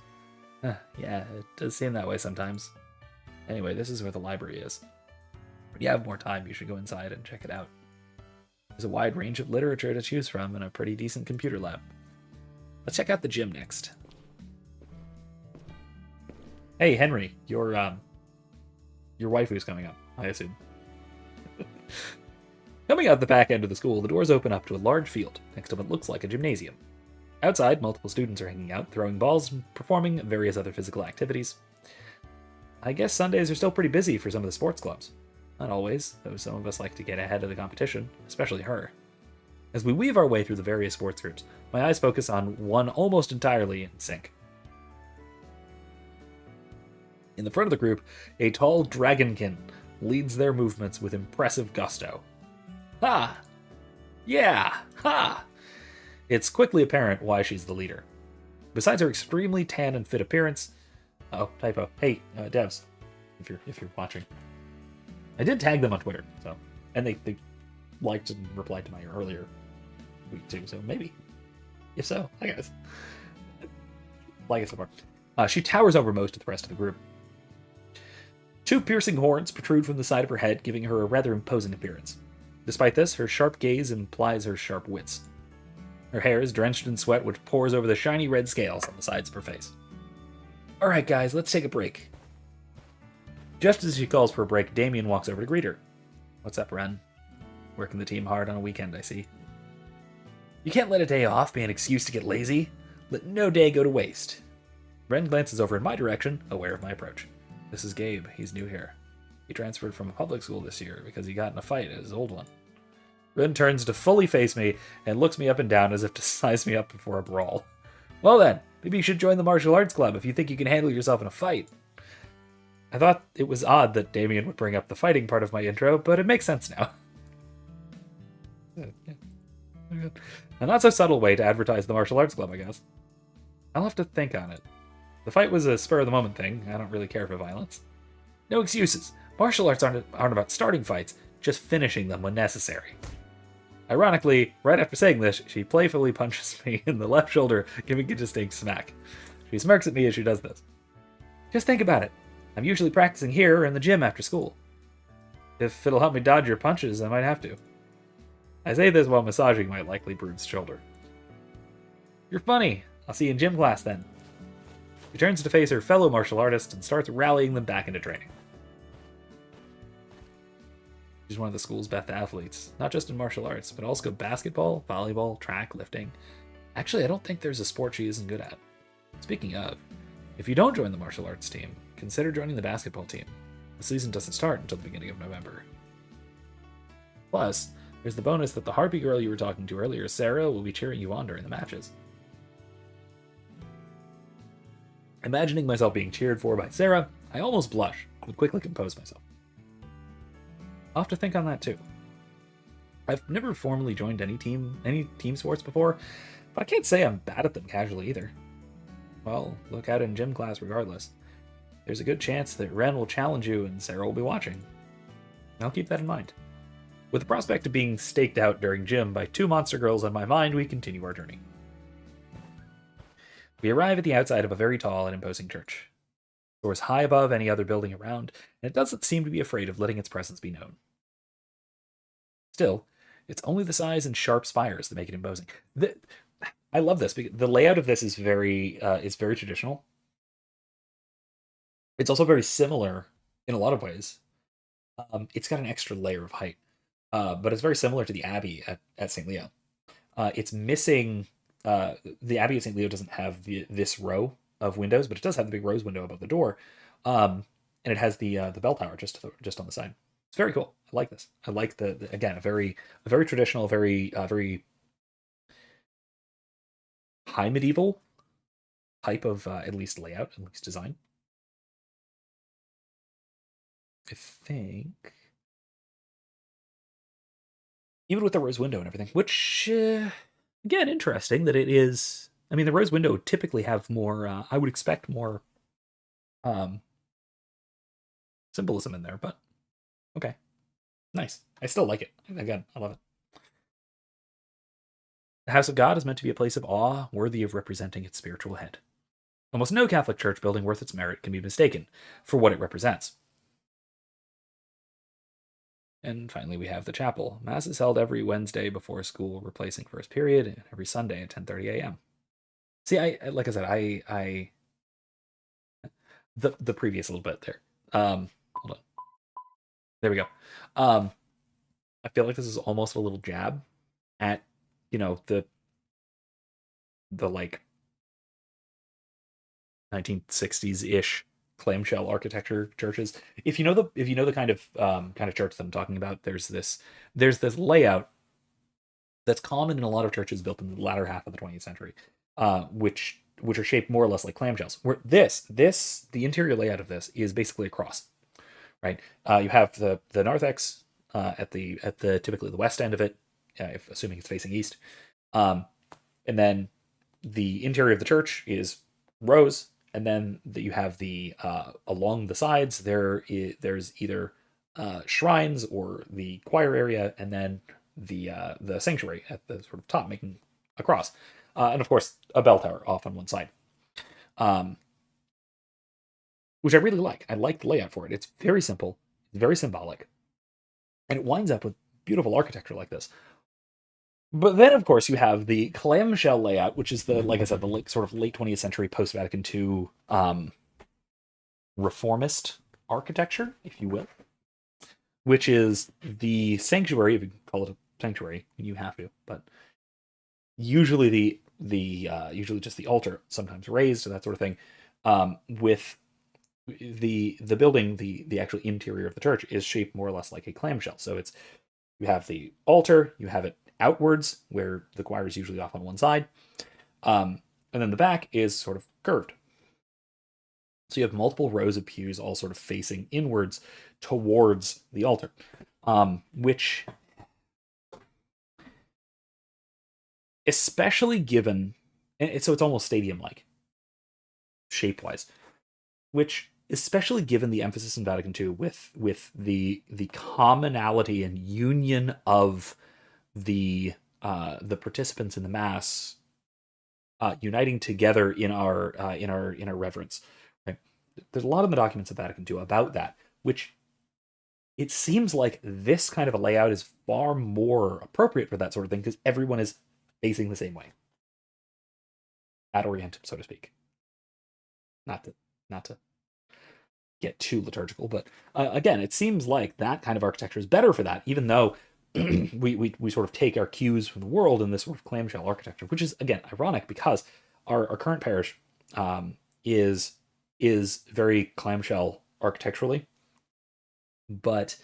Yeah, it does seem that way sometimes. Anyway, this is where the library is. When you have more time, you should go inside and check it out. There's a wide range of literature to choose from and a pretty decent computer lab. Let's check out the gym next. Hey, Henry, your waifu's coming up, I assume. Coming out the back end of the school, the doors open up to a large field next to what looks like a gymnasium. Outside, multiple students are hanging out, throwing balls, and performing various other physical activities. I guess Sundays are still pretty busy for some of the sports clubs. Not always, though some of us like to get ahead of the competition, especially her. As we weave our way through the various sports groups, my eyes focus on one almost entirely in sync. In the front of the group, a tall dragonkin leads their movements with impressive gusto. Ha! Yeah! Ha! It's quickly apparent why she's the leader. Besides her extremely tan and fit appearance... Oh, typo. Hey, devs, if you're watching. I did tag them on Twitter, so... And they liked and replied to my earlier tweet too, so maybe. If so, hi guys. Like it so far. She towers over most of the rest of the group. Two piercing horns protrude from the side of her head, giving her a rather imposing appearance. Despite this, her sharp gaze implies her sharp wits. Her hair is drenched in sweat, which pours over the shiny red scales on the sides of her face. Alright guys, let's take a break. Just as she calls for a break, Damien walks over to greet her. What's up, Ren? Working the team hard on a weekend, I see. You can't let a day off be an excuse to get lazy. Let no day go to waste. Ren glances over in my direction, aware of my approach. This is Gabe. He's new here. He transferred from a public school this year because he got in a fight at his old one. Ren turns to fully face me and looks me up and down as if to size me up before a brawl. Well then, Maybe you should join the martial arts club if you think you can handle yourself in a fight. I thought it was odd that Damien would bring up the fighting part of my intro, but it makes sense now. A not so subtle way to advertise the martial arts club, I guess. I'll have to think on it. The fight was a spur-of-the-moment thing. I don't really care for violence. No excuses. Martial arts aren't about starting fights, just finishing them when necessary. Ironically, right after saying this, she playfully punches me in the left shoulder, giving a distinct smack. She smirks at me as she does this. Just think about it. I'm usually practicing here or in the gym after school. If it'll help me dodge your punches, I might have to. I say this while massaging my likely bruised shoulder. You're funny. I'll see you in gym class then. She turns to face her fellow martial artist and starts rallying them back into training. She's one of the school's best athletes, not just in martial arts, but also basketball, volleyball, track, lifting. Actually, I don't think there's a sport she isn't good at. Speaking of, if you don't join the martial arts team, consider joining the basketball team. The season doesn't start until the beginning of November. Plus, there's the bonus that the harpy girl you were talking to earlier, Sarah, will be cheering you on during the matches. Imagining myself being cheered for by Sarah, I almost blush, but quickly compose myself. I'll have to think on that too. I've never formally joined any team sports before, but I can't say I'm bad at them casually either. Well, look out in gym class regardless. There's a good chance that Ren will challenge you and Sarah will be watching. I'll keep that in mind. With the prospect of being staked out during gym by two monster girls on my mind, we continue our journey. We arrive at the outside of a very tall and imposing church. It soars high above any other building around, and it doesn't seem to be afraid of letting its presence be known. Still, it's only the size and sharp spires that make it imposing. I love this because the layout of this is very traditional. It's also very similar in a lot of ways. It's got an extra layer of height, but it's very similar to the Abbey at St. Leo. It's missing. The Abbey at St. Leo doesn't have this row of windows, but it does have the big rose window above the door, and it has the bell tower just on the side. It's very cool. I like this. I like the again a very traditional, very high medieval type of at least layout, at least design. I think even with the rose window and everything, which again interesting that it is. I mean, the rose window would typically have more. I would expect more symbolism in there, but okay, nice. I still like it. Again, I love it. The House of God is meant to be a place of awe, worthy of representing its spiritual head. Almost no Catholic church building worth its merit can be mistaken for what it represents. And finally, we have the chapel. Mass is held every Wednesday before school, replacing first period, and every Sunday at 10:30 a.m. See, like I said, I the previous little bit there. Hold on. There we go. I feel like this is almost a little jab at, the like 1960s-ish clamshell architecture churches. If you know the kind of church that I'm talking about, there's this layout that's common in a lot of churches built in the latter half of the 20th century, which are shaped more or less like clamshells. Where the interior layout of this is basically a cross, right? You have the narthex at the typically the west end of it, if assuming it's facing east, and then the interior of the church is rows, and then you have the along the sides there's either shrines or the choir area, and then the sanctuary at the sort of top making a cross, and of course a bell tower off on one side, which I really like. I like the layout for it. It's very simple, very symbolic, and it winds up with beautiful architecture like this. But then, of course, you have the clamshell layout, which is like I said, the sort of late 20th century post-Vatican II reformist architecture, if you will, which is the sanctuary, if you call it a sanctuary, you have to, but usually usually just the altar, sometimes raised, and that sort of thing, with the building, the actual interior of the church is shaped more or less like a clamshell. So you have the altar, you have it outwards, where the choir is usually off on one side. then the back is sort of curved. So you have multiple rows of pews all sort of facing inwards towards the altar, which, especially given, so it's almost stadium-like, shape-wise, which, especially given the emphasis in Vatican II with the commonality and union of the participants in the Mass uniting together in our reverence. Right? There's a lot in the documents of Vatican II about that, which it seems like this kind of a layout is far more appropriate for that sort of thing because everyone is facing the same way, ad orientem, so to speak. Not to get too liturgical, but again, it seems like that kind of architecture is better for that, even though we sort of take our cues from the world in this sort of clamshell architecture, which is, again, ironic because our current parish is very clamshell architecturally, but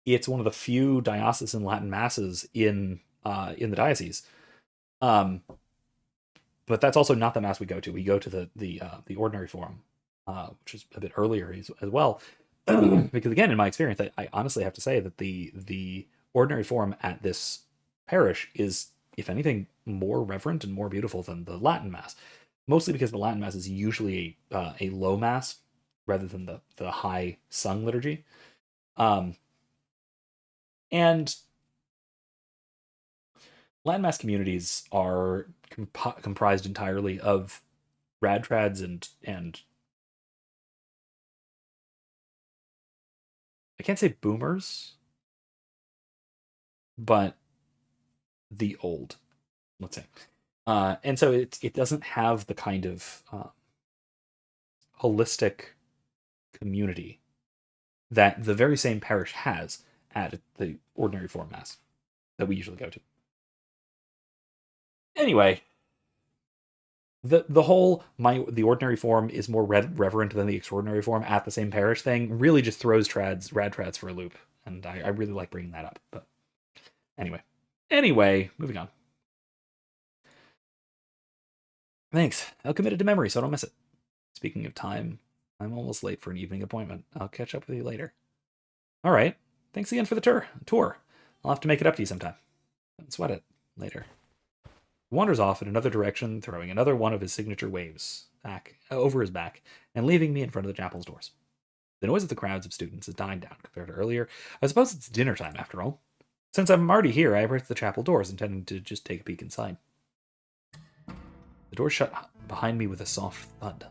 it's one of the few diocesan Latin masses in the diocese. But that's also not the mass we go to. We go to the ordinary form, which is a bit earlier as well. Because again, in my experience, I honestly have to say that the ordinary form at this parish is, if anything, more reverent and more beautiful than the Latin Mass. Mostly because the Latin Mass is usually a low Mass rather than the high sung liturgy. And Latin Mass communities are comprised entirely of radtrads and I can't say boomers, but the old, let's say. And so it doesn't have the kind of holistic community that the very same parish has at the ordinary form Mass that we usually go to. Anyway, the whole the ordinary form is more reverent than the extraordinary form at the same parish thing really just throws radtrads for a loop, and I really like bringing that up. But anyway, moving on. Thanks. I'll commit it to memory so I don't miss it. Speaking of time, I'm almost late for an evening appointment. I'll catch up with you later. All right. Thanks again for the tour. I'll have to make it up to you sometime. Don't sweat it. Later. He wanders off in another direction, throwing another one of his signature waves back over his back and leaving me in front of the chapel's doors. The noise of the crowds of students has died down compared to earlier. I suppose it's dinner time after all. Since I'm already here, I approach the chapel doors, intending to just take a peek inside. The door shut behind me with a soft thud.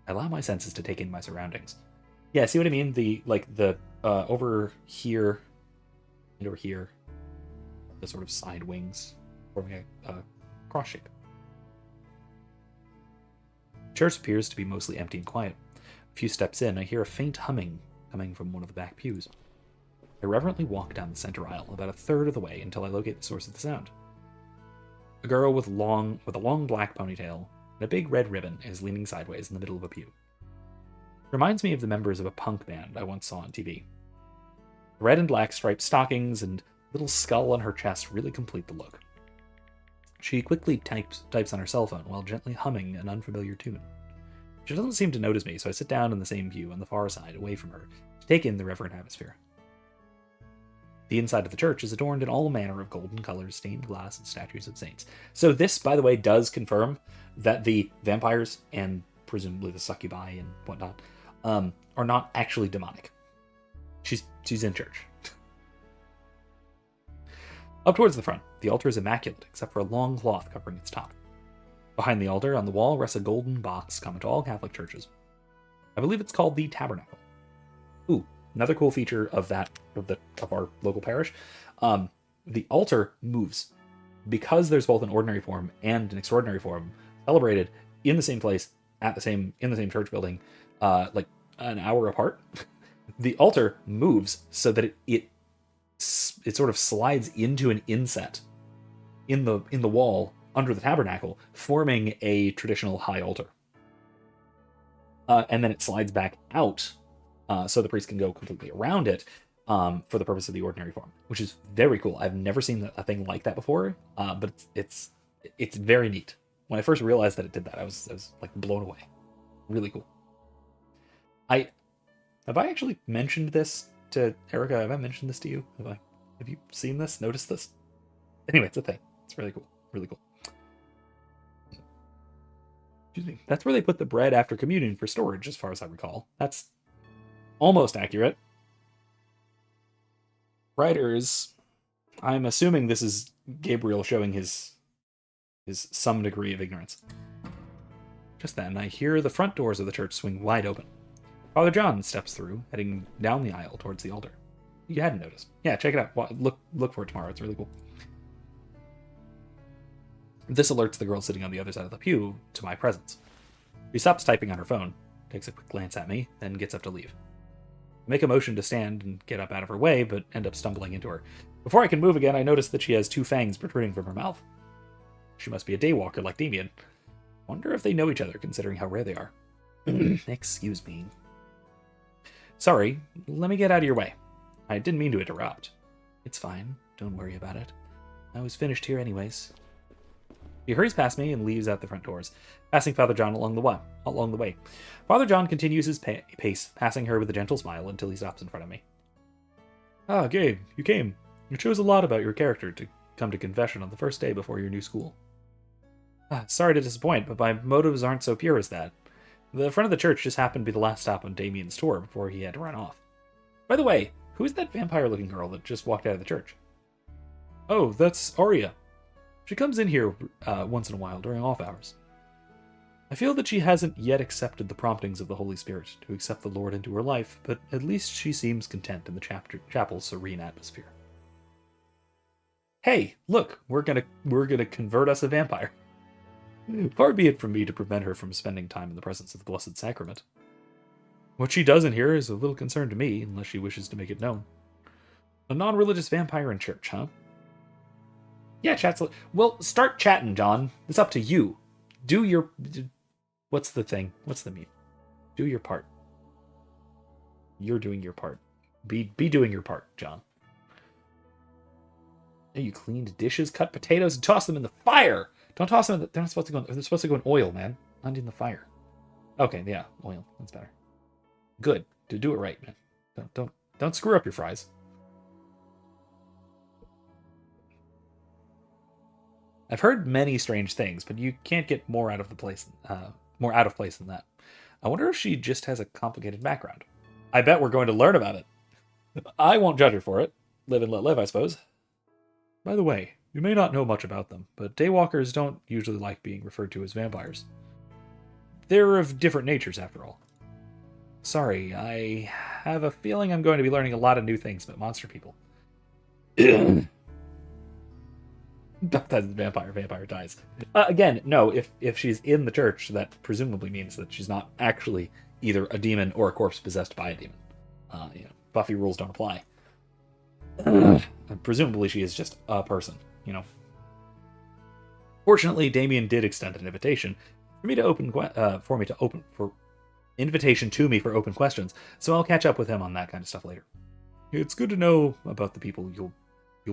I allow my senses to take in my surroundings. Yeah, see what I mean? The over here and over here, the sort of side wings forming a cross shape. The church appears to be mostly empty and quiet. A few steps in, I hear a faint humming coming from one of the back pews. I reverently walk down the center aisle about a third of the way until I locate the source of the sound. A girl with a long black ponytail and a big red ribbon is leaning sideways in the middle of a pew. It reminds me of the members of a punk band I once saw on TV. The red and black striped stockings and little skull on her chest really complete the look. She quickly types on her cell phone while gently humming an unfamiliar tune. She doesn't seem to notice me, so I sit down in the same pew on the far side, away from her, to take in the reverent atmosphere. The inside of the church is adorned in all manner of golden colors, stained glass, and statues of saints. So this, by the way, does confirm that the vampires, and presumably the succubi and whatnot, are not actually demonic. She's in church. Up towards the front, the altar is immaculate, except for a long cloth covering its top. Behind the altar, on the wall, rests a golden box common to all Catholic churches. I believe it's called the tabernacle. Ooh, another cool feature of our local parish. The altar moves. Because there's both an ordinary form and an extraordinary form celebrated in the same place in the same church building, like an hour apart. The altar moves so that it sort of slides into an inset in the wall under the tabernacle, forming a traditional high altar. And then it slides back out, so the priest can go completely around it for the purpose of the ordinary form, which is very cool. I've never seen a thing like that before, but it's very neat. When I first realized that it did that, I was like blown away. Really cool. Have I actually mentioned this to Erica? Have I mentioned this to you? Have you seen this? Noticed this? Anyway, it's a thing. It's really cool. Really cool. Excuse me. That's where they put the bread after communion for storage, as far as I recall. That's almost accurate. Writers, I'm assuming this is Gabriel showing his some degree of ignorance. Just then, I hear the front doors of the church swing wide open. Father John steps through, heading down the aisle towards the altar. You hadn't noticed. Yeah, check it out. Look for it tomorrow. It's really cool. This alerts the girl sitting on the other side of the pew to my presence. She stops typing on her phone, takes a quick glance at me, then gets up to leave. I make a motion to stand and get up out of her way, but end up stumbling into her. Before I can move again, I notice that she has 2 fangs protruding from her mouth. She must be a daywalker like Damien. Wonder if they know each other, considering how rare they are. Excuse me. Sorry, let me get out of your way. I didn't mean to interrupt. It's fine, don't worry about it. I was finished here anyways. He hurries past me and leaves out the front doors, passing Father John along the way. Father John continues his pace, passing her with a gentle smile until he stops in front of me. Ah, Gabe, you came. It shows a lot about your character to come to confession on the first day before your new school. Sorry to disappoint, but my motives aren't so pure as that. The front of the church just happened to be the last stop on Damien's tour before he had to run off. By the way, who is that vampire-looking girl that just walked out of the church? Oh, that's Arya. She comes in here once in a while during off hours. I feel that she hasn't yet accepted the promptings of the Holy Spirit to accept the Lord into her life, but at least she seems content in the chapel's serene atmosphere. Hey, look, we're gonna convert us a vampire. Far be it from me to prevent her from spending time in the presence of the Blessed Sacrament. What she does in here is of little concern to me, unless she wishes to make it known. A non-religious vampire in church, huh? Yeah, well, start chatting, John. It's up to you. Do your... What's the thing? What's the mute? Do your part. You're doing your part. Be doing your part, John. You cleaned dishes, cut potatoes, and tossed them in the fire! Don't toss them in they're not supposed to go in... They're supposed to go in oil, man. Not in the fire. Okay, yeah, oil. That's better. Good. Do it right, man. Don't screw up your fries. I've heard many strange things, but you can't get more out of place than that. I wonder if she just has a complicated background. I bet we're going to learn about it. I won't judge her for it. Live and let live, I suppose. By the way, you may not know much about them, but daywalkers don't usually like being referred to as vampires. They're of different natures, after all. Sorry, I have a feeling I'm going to be learning a lot of new things about monster people. That's vampire dies. Again, no, if she's in the church, that presumably means that she's not actually either a demon or a corpse possessed by a demon. Buffy rules don't apply. Presumably she is just a person, Fortunately, Damien did extend an invitation for invitation to me for open questions, so I'll catch up with him on that kind of stuff later. It's good to know about the people you'll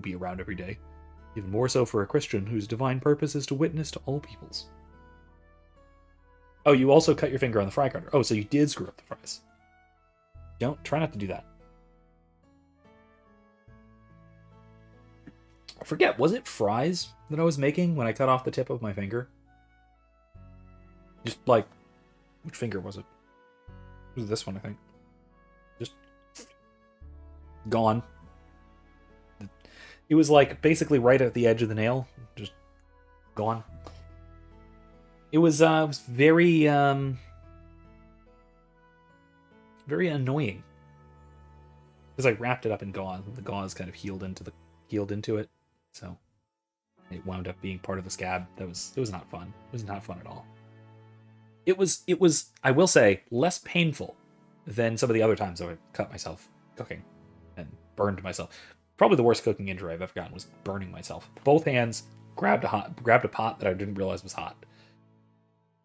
be around every day. Even more so for a Christian whose divine purpose is to witness to all peoples. Oh, you also cut your finger on the fry cutter. Oh, so you did screw up the fries. Try not to do that. I forget, was it fries that I was making when I cut off the tip of my finger? Just like, which finger was it? It was this one, I think. Just gone. It was like basically right at the edge of the nail, just gone. It was very very annoying because I wrapped it up in gauze. The gauze kind of healed into it, so it wound up being part of the scab. It was not fun. It was not fun at all. It was I will say less painful than some of the other times I've cut myself cooking and burned myself. Probably the worst cooking injury I've ever gotten was burning myself. Both hands grabbed a pot that I didn't realize was hot.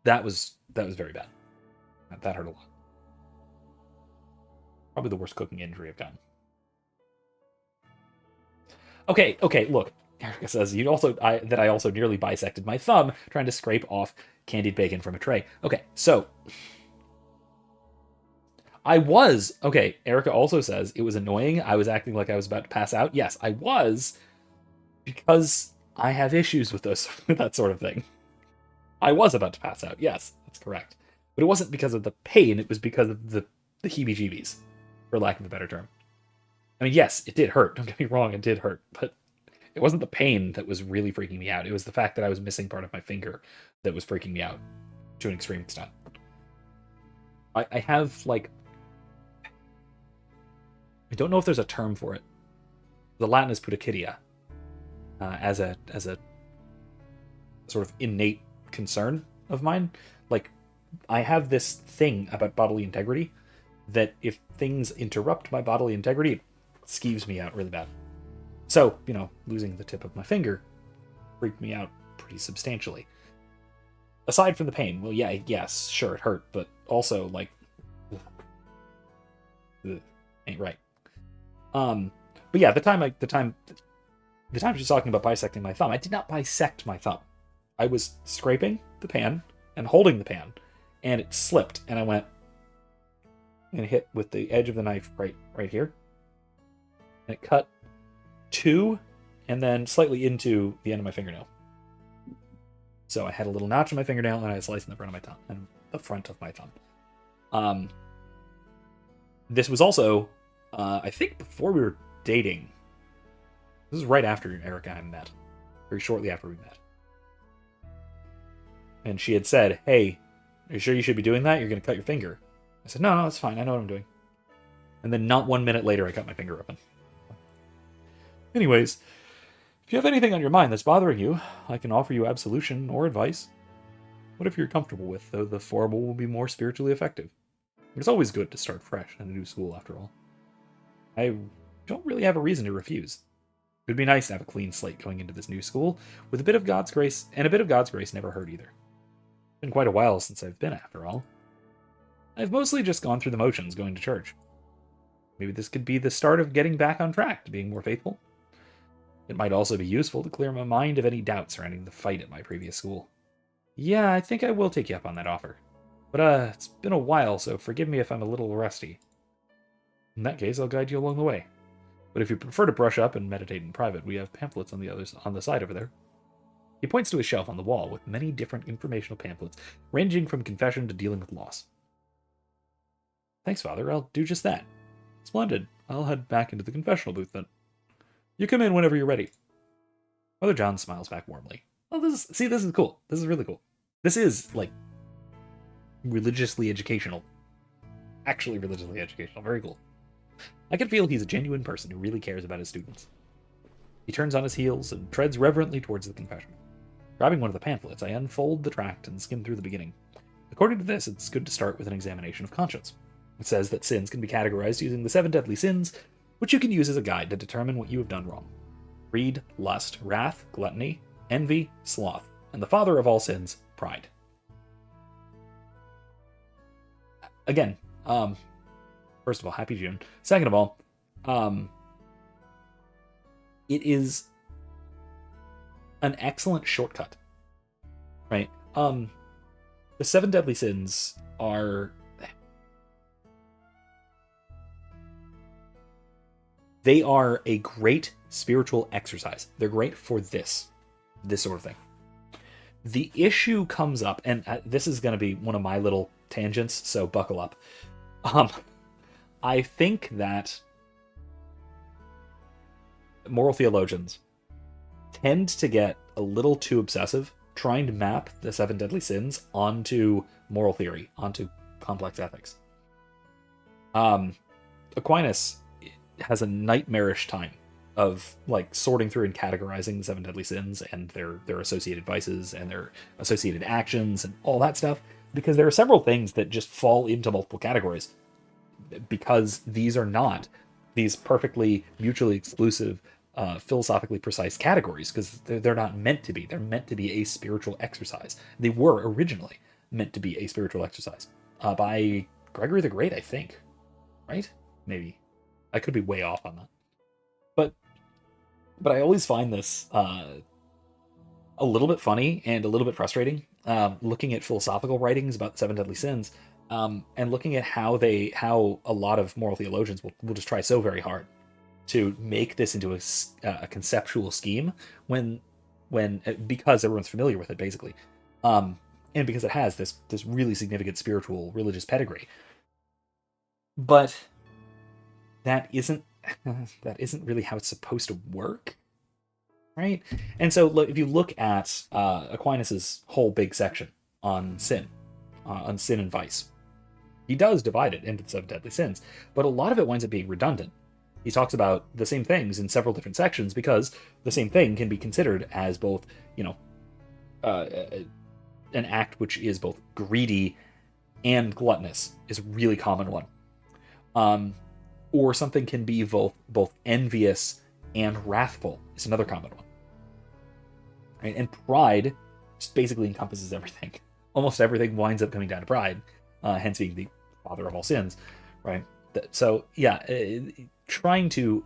That was very bad. That hurt a lot. Probably the worst cooking injury I've gotten. Okay, look. Erica says that I also nearly bisected my thumb trying to scrape off candied bacon from a tray. Okay, so Erica also says it was annoying. I was acting like I was about to pass out. Yes, I was, because I have issues with those with that sort of thing. I was about to pass out. Yes, that's correct. But it wasn't because of the pain, it was because of the heebie-jeebies, for lack of a better term. I mean, yes, it did hurt. Don't get me wrong, it did hurt, but it wasn't the pain that was really freaking me out. It was the fact that I was missing part of my finger that was freaking me out to an extreme extent. I have, like, I don't know if there's a term for it. The Latin is pudicitia, as a sort of innate concern of mine. Like, I have this thing about bodily integrity that if things interrupt my bodily integrity, it skeeves me out really bad. So, losing the tip of my finger freaked me out pretty substantially. Aside from the pain, well, yeah, yes, sure, it hurt, but also, like, ain't right. But yeah, the time she's talking about bisecting my thumb, I did not bisect my thumb. I was scraping the pan and holding the pan, and it slipped, and I went and hit with the edge of the knife right here, and it cut to and then slightly into the end of my fingernail. So I had a little notch in my fingernail, and I had a slice in the front of my thumb, and the front of my thumb. This was also, I think, before we were dating. This is right after Erica and I met, very shortly after we met. And she had said, "Hey, are you sure you should be doing that? You're going to cut your finger." I said, No, it's fine. I know what I'm doing. And then not 1 minute later, I cut my finger open. Anyways, if you have anything on your mind that's bothering you, I can offer you absolution or advice. Whatever you're comfortable with, though the former will be more spiritually effective. It's always good to start fresh in a new school, after all. I don't really have a reason to refuse. It would be nice to have a clean slate going into this new school, with a bit of God's grace, and a bit of God's grace never hurt either. It's been quite a while since I've been, after all. I've mostly just gone through the motions going to church. Maybe this could be the start of getting back on track to being more faithful. It might also be useful to clear my mind of any doubts surrounding the fight at my previous school. Yeah, I think I will take you up on that offer. But it's been a while, so forgive me if I'm a little rusty. In that case, I'll guide you along the way. But if you prefer to brush up and meditate in private, we have pamphlets on the side over there. He points to a shelf on the wall with many different informational pamphlets, ranging from confession to dealing with loss. Thanks, Father. I'll do just that. Splendid. I'll head back into the confessional booth then. You come in whenever you're ready. Father John smiles back warmly. Oh, this is cool. This is really cool. This is, like, religiously educational. Actually religiously educational. Very cool. I can feel he's a genuine person who really cares about his students. He turns on his heels and treads reverently towards the confession. Grabbing one of the pamphlets, I unfold the tract and skim through the beginning. According to this, it's good to start with an examination of conscience. It says that sins can be categorized using the 7 deadly sins, which you can use as a guide to determine what you have done wrong. Greed, lust, wrath, gluttony, envy, sloth, and the father of all sins, pride. Again, first of all, happy June. Second of all, it is an excellent shortcut, right? The 7 deadly sins are... They are a great spiritual exercise. They're great for this sort of thing. The issue comes up, and this is going to be one of my little tangents, so buckle up. I think that moral theologians tend to get a little too obsessive trying to map the 7 deadly sins onto moral theory, onto complex ethics. Aquinas has a nightmarish time of, like, sorting through and categorizing the 7 deadly sins and their associated vices and their associated actions and all that stuff, because there are several things that just fall into multiple categories, because these are not these perfectly mutually exclusive, philosophically precise categories, because they're not meant to be. They're meant to be a spiritual exercise. They were originally meant to be a spiritual exercise by Gregory the Great, I think. Right? Maybe. I could be way off on that. But But I always find this a little bit funny and a little bit frustrating, looking at philosophical writings about the seven deadly sins, and looking at how a lot of moral theologians will just try so very hard to make this into a conceptual scheme when because everyone's familiar with it basically, and because it has this really significant spiritual religious pedigree. But that isn't that isn't really how it's supposed to work, right? And so if you look at Aquinas's whole big section on sin and vice, he does divide it into the seven deadly sins, but a lot of it winds up being redundant. He talks about the same things in several different sections because the same thing can be considered as both, an act which is both greedy and gluttonous is a really common one. Or something can be both envious and wrathful is another common one. Right? And pride just basically encompasses everything. Almost everything winds up coming down to pride, hence being the father of all sins, right? So yeah, trying to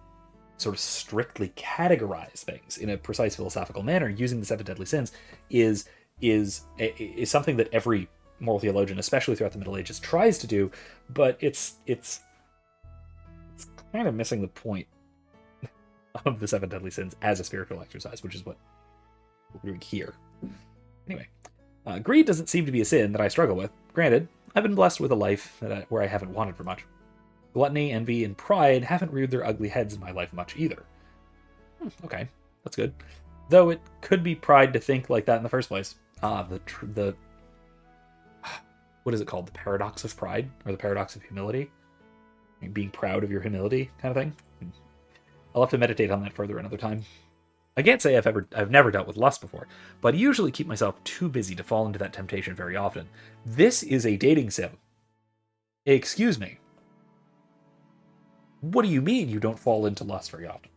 sort of strictly categorize things in a precise philosophical manner using the seven deadly sins is something that every moral theologian, especially throughout the Middle Ages, tries to do, but it's kind of missing the point of the seven deadly sins as a spiritual exercise, which is what we're doing here. Anyway, greed doesn't seem to be a sin that I struggle with. Granted, I've been blessed with a life where I haven't wanted for much. Gluttony, envy, and pride haven't reared their ugly heads in my life much either. Okay, that's good. Though it could be pride to think like that in the first place. The what is it called? The paradox of pride, or the paradox of humility? Being proud of your humility, kind of thing. I'll have to meditate on that further another time. I can't say I've never dealt with lust before, but I usually keep myself too busy to fall into that temptation very often. This is a dating sim. Excuse me. What do you mean you don't fall into lust very often?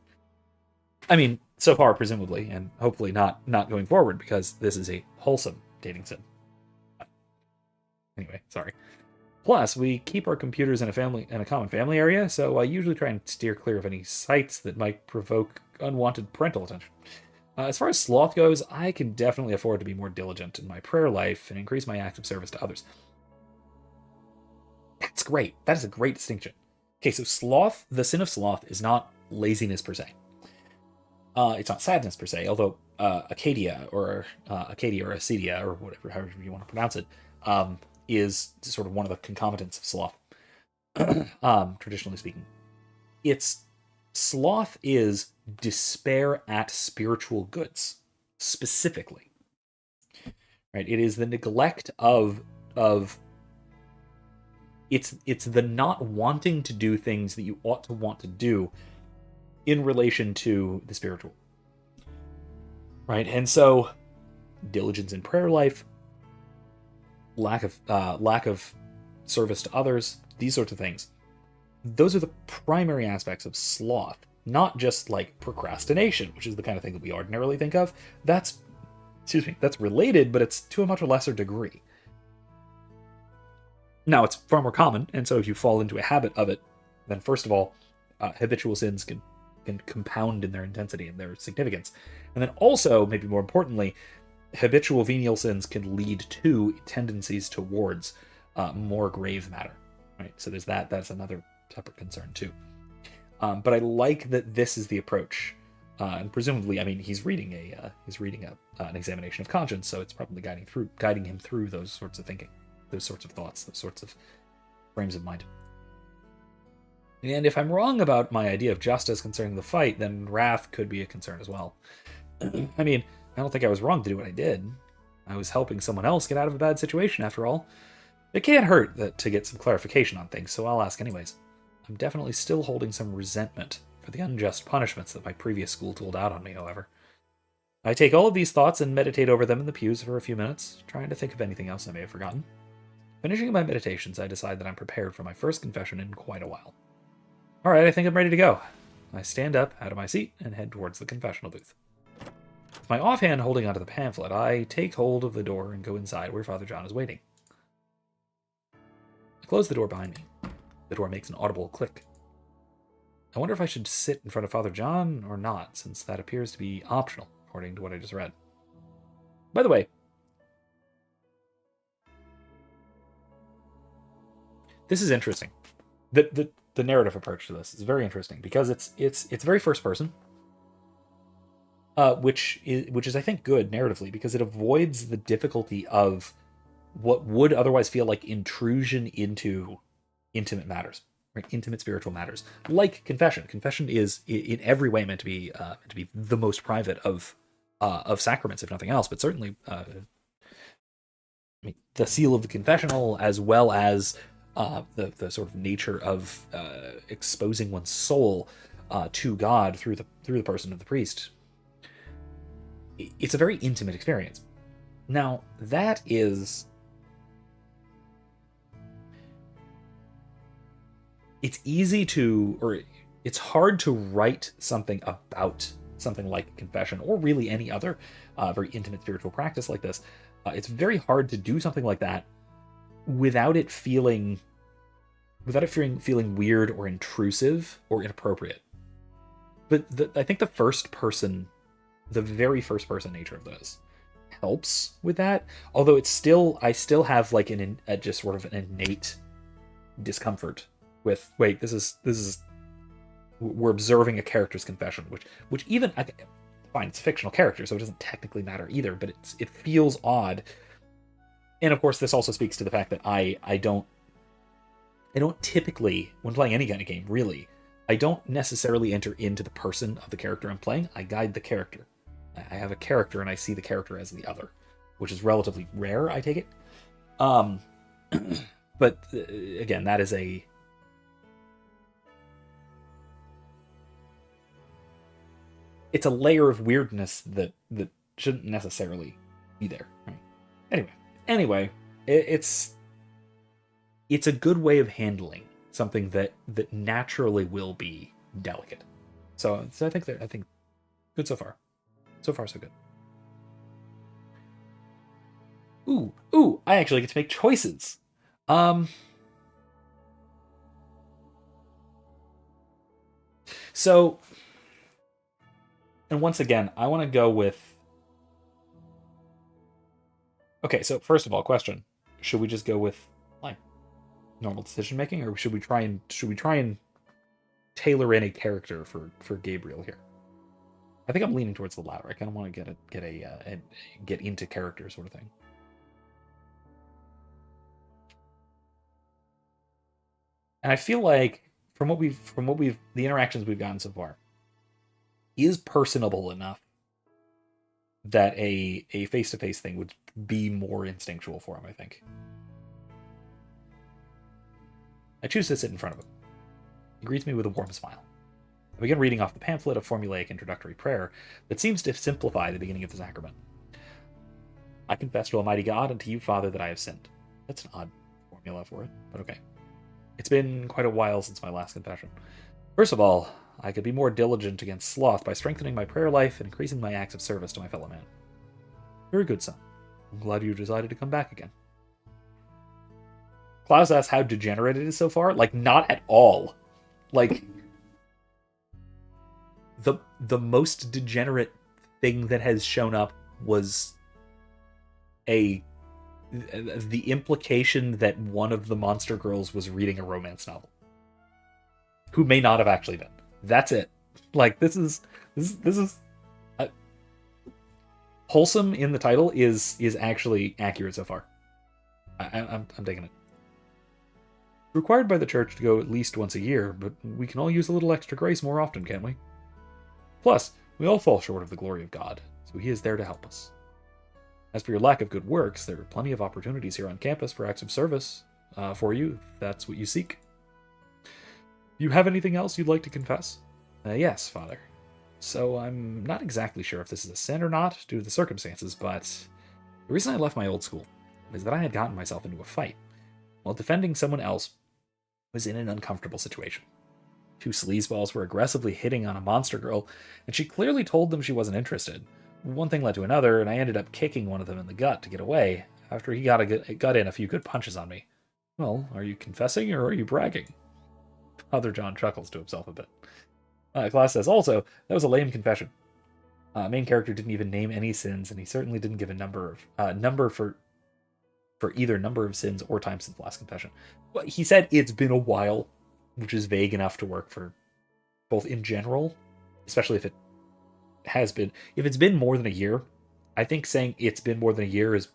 I mean, so far, presumably, and hopefully not going forward, because this is a wholesome dating sim. Anyway, sorry. Plus, we keep our computers in a common family area, so I usually try and steer clear of any sites that might provoke unwanted parental attention. As far as sloth goes, I can definitely afford to be more diligent in my prayer life and increase my active service to others. That's great. That is a great distinction. Okay, so sloth, the sin of sloth, is not laziness per se. It's not sadness per se, although Acadia or Acedia or whatever, however you want to pronounce it, is sort of one of the concomitants of sloth, traditionally speaking. Sloth is despair at spiritual goods, specifically. Right? It is the neglect of it's the not wanting to do things that you ought to want to do in relation to the spiritual. Right? And so diligence in prayer life, lack of service to others, these sorts of things. Those are the primary aspects of sloth, not just like procrastination, which is the kind of thing that we ordinarily think of. That's related, but it's to a much lesser degree. Now, it's far more common, and so if you fall into a habit of it, then first of all, habitual sins can compound in their intensity and their significance. And then also, maybe more importantly, habitual venial sins can lead to tendencies towards more grave matter. Right? So there's that. That's another separate concern too. But I like that this is the approach, and presumably, I mean, he's reading an examination of conscience, so it's probably guiding him through those sorts of thinking, those sorts of thoughts, those sorts of frames of mind. And if I'm wrong about my idea of justice concerning the fight, then wrath could be a concern as well. I mean, I don't think I was wrong to do what I did. I was helping someone else get out of a bad situation, after all. It can't hurt to get some clarification on things, so I'll ask anyways. I'm definitely still holding some resentment for the unjust punishments that my previous school doled out on me, however. I take all of these thoughts and meditate over them in the pews for a few minutes, trying to think of anything else I may have forgotten. Finishing my meditations, I decide that I'm prepared for my first confession in quite a while. Alright, I think I'm ready to go. I stand up out of my seat and head towards the confessional booth. With my offhand holding onto the pamphlet, I take hold of the door and go inside where Father John is waiting. I close the door behind me. The door makes an audible click. I wonder if I should sit in front of Father John or not, since that appears to be optional, according to what I just read. By the way, this is interesting. The narrative approach to this is very interesting because it's very first person, which is I think good narratively because it avoids the difficulty of what would otherwise feel like intrusion into intimate matters, right? Intimate spiritual matters, like confession. Confession is in every way meant to be the most private of sacraments, if nothing else, but certainly the seal of the confessional, as well as the sort of nature of exposing one's soul to God through the person of the priest. It's a very intimate experience. Now, that is... It's easy to, or it's hard to write something about something like confession, or really any other very intimate spiritual practice like this. It's very hard to do something like that without it feeling weird or intrusive or inappropriate. But I think the very first person nature of this helps with that. Although I still have like just sort of an innate discomfort with, wait, this is we're observing a character's confession, which even fine, it's a fictional character, so it doesn't technically matter either, but it feels odd. And of course, this also speaks to the fact that I don't typically, when playing any kind of game, really, I don't necessarily enter into the person of the character I'm playing. I guide the character. I have a character, and I see the character as the other, which is relatively rare, I take it. But again, that is it's a layer of weirdness that shouldn't necessarily be there. Right? Anyway, it's a good way of handling something that naturally will be delicate. So I think good so far. So far, so good. Ooh! I actually get to make choices. So, and once again, I want to go with... Okay, so first of all, question: should we just go with like normal decision making, or should we try and tailor in a character for Gabriel here? I think I'm leaning towards the latter. I kind of want to get into character sort of thing. And I feel like from what we've the interactions we've gotten so far is personable enough that a face-to-face thing would be more instinctual for him, I think. I choose to sit in front of him. He greets me with a warm smile. I begin reading off the pamphlet of formulaic introductory prayer that seems to simplify the beginning of the sacrament. I confess to Almighty God and to you, Father, that I have sinned. That's an odd formula for it, but okay. It's been quite a while since my last confession. First of all, I could be more diligent against sloth by strengthening my prayer life and increasing my acts of service to my fellow man. Very good, son. I'm glad you decided to come back again. Klaus asks how degenerate it is so far. Like, not at all. Like, the most degenerate thing that has shown up was the implication that one of the monster girls was reading a romance novel, who may not have actually been. That's it. Like, this is Wholesome in the title is actually accurate so far. I'm digging it. Required by the church to go at least once a year, but we can all use a little extra grace more often, can't we? Plus, we all fall short of the glory of God, so he is there to help us. As for your lack of good works, there are plenty of opportunities here on campus for acts of service for you, if that's what you seek. You have anything else you'd like to confess? Yes, Father. So I'm not exactly sure if this is a sin or not, due to the circumstances, but the reason I left my old school is that I had gotten myself into a fight while defending someone else was in an uncomfortable situation. Two sleazeballs were aggressively hitting on a monster girl, and she clearly told them she wasn't interested. One thing led to another, and I ended up kicking one of them in the gut to get away, after he got in a few good punches on me. Well, are you confessing, or are you bragging? Other John chuckles to himself a bit. Class says, also, that was a lame confession. Main character didn't even name any sins, and he certainly didn't give a number for either number of sins or time since the last confession. Well, he said it's been a while, which is vague enough to work for both in general, especially if it's been more than a year. I think saying it's been more than a year is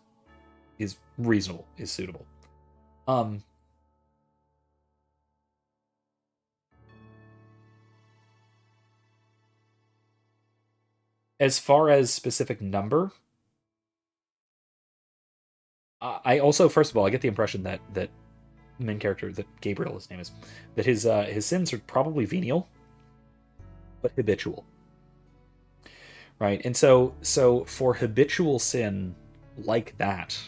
reasonable, is suitable. As far as specific number, I also, first of all, I get the impression that the main character, that Gabriel, his name is, that his sins are probably venial, but habitual, right? And so for habitual sin like that,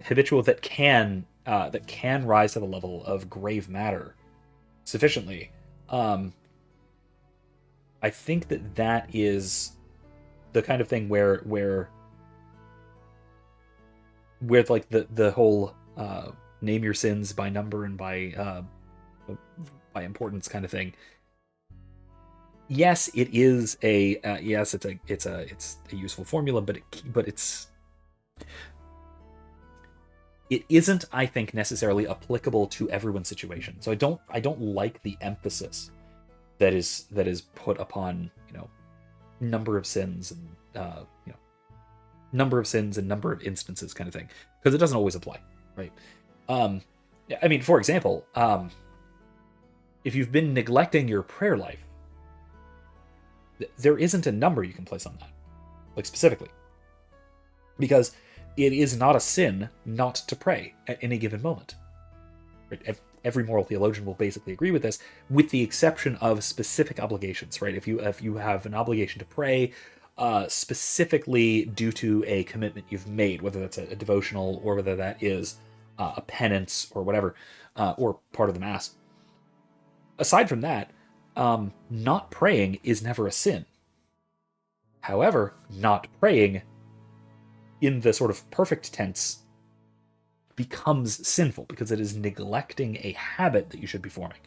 habitual that can rise to the level of grave matter sufficiently, I think that is the kind of thing where like the whole name your sins by number and by importance kind of thing. Yes, it is it's a useful formula, but it isn't, I think, necessarily applicable to everyone's situation. So I don't like the emphasis that is put upon, number of sins and number of sins and number of instances kind of thing, because it doesn't always apply, right? I mean, for example, if you've been neglecting your prayer life, there isn't a number you can place on that, like specifically, because it is not a sin not to pray at any given moment. Right? Every moral theologian will basically agree with this, with the exception of specific obligations, right? If you have an obligation to pray, specifically due to a commitment you've made, whether that's a devotional or whether that is a penance or whatever, or part of the Mass. Aside from that, not praying is never a sin. However, not praying in the sort of perfect tense becomes sinful because it is neglecting a habit that you should be forming,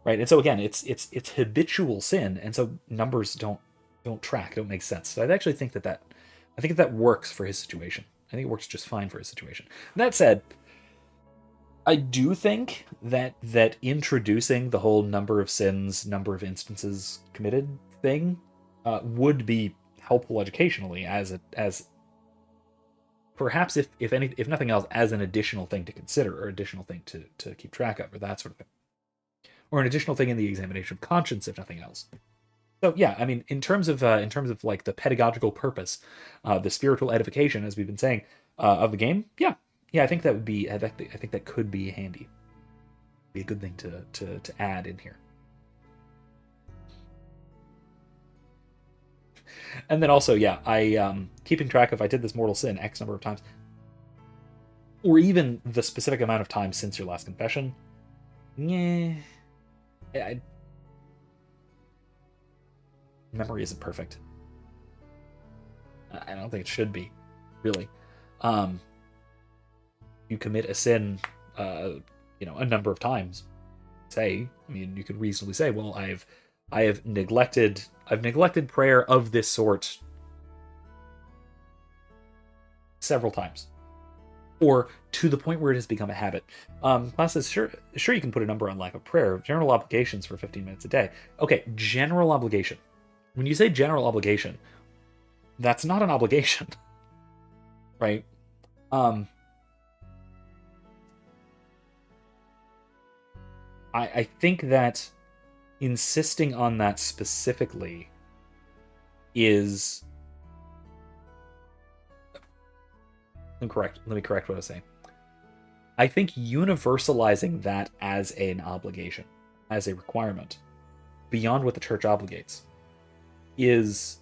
right? And so again, it's habitual sin, and so numbers don't track, don't make sense. So I actually think that works for his situation. I think it works just fine for his situation. That said, I do think that introducing the whole number of sins, number of instances committed thing would be helpful educationally as perhaps if nothing else, as an additional thing to consider, or additional thing to keep track of, or that sort of thing, or an additional thing in the examination of conscience, if nothing else. So yeah, I mean, in terms of like the pedagogical purpose, the spiritual edification, as we've been saying, of the game, yeah, I think that would be, I think that could be handy, be a good thing to add in here. And then also, yeah, I keeping track of, I did this mortal sin X number of times, or even the specific amount of time since your last confession. Yeah, memory isn't perfect. I don't think it should be, really. You commit a sin, a number of times. I mean, you could reasonably say, well, I've neglected prayer of this sort several times, or to the point where it has become a habit. Class says, sure, you can put a number on lack of prayer. General obligations for 15 minutes a day. Okay, general obligation. When you say general obligation, that's not an obligation, right? I think that insisting on that specifically is incorrect. Let me correct what I was saying. I think universalizing that as an obligation, as a requirement, beyond what the church obligates, is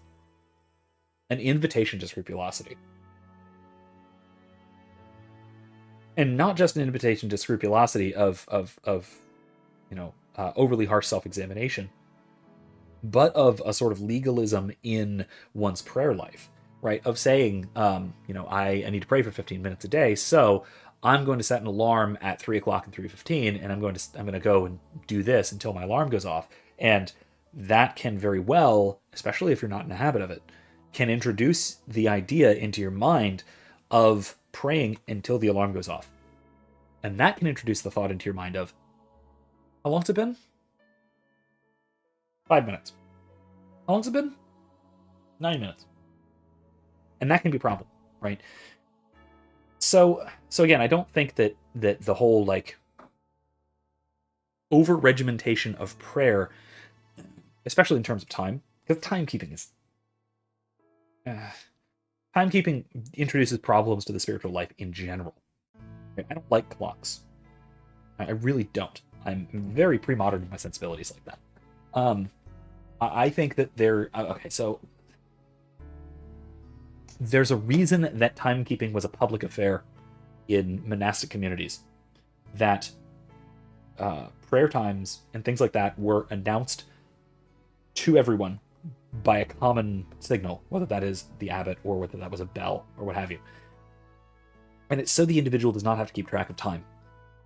an invitation to scrupulosity. And not just an invitation to scrupulosity of overly harsh self-examination, but of a sort of legalism in one's prayer life, right? Of saying, I need to pray for 15 minutes a day, so I'm going to set an alarm at 3 o'clock and 3:15, and I'm going to go and do this until my alarm goes off. And that can very well, especially if you're not in the habit of it, can introduce the idea into your mind of praying until the alarm goes off. And that can introduce the thought into your mind of, how long's it been? 5 minutes. How long's it been? 9 minutes. And that can be a problem, right? So again, I don't think that the whole like over regimentation of prayer, especially in terms of time, because timekeeping is timekeeping introduces problems to the spiritual life in general. I don't like clocks. I really don't. I'm very pre-modern in my sensibilities like that. I think that okay, so there's a reason that timekeeping was a public affair in monastic communities, that prayer times and things like that were announced to everyone by a common signal, whether that is the abbot or whether that was a bell or what have you. And it's so the individual does not have to keep track of time,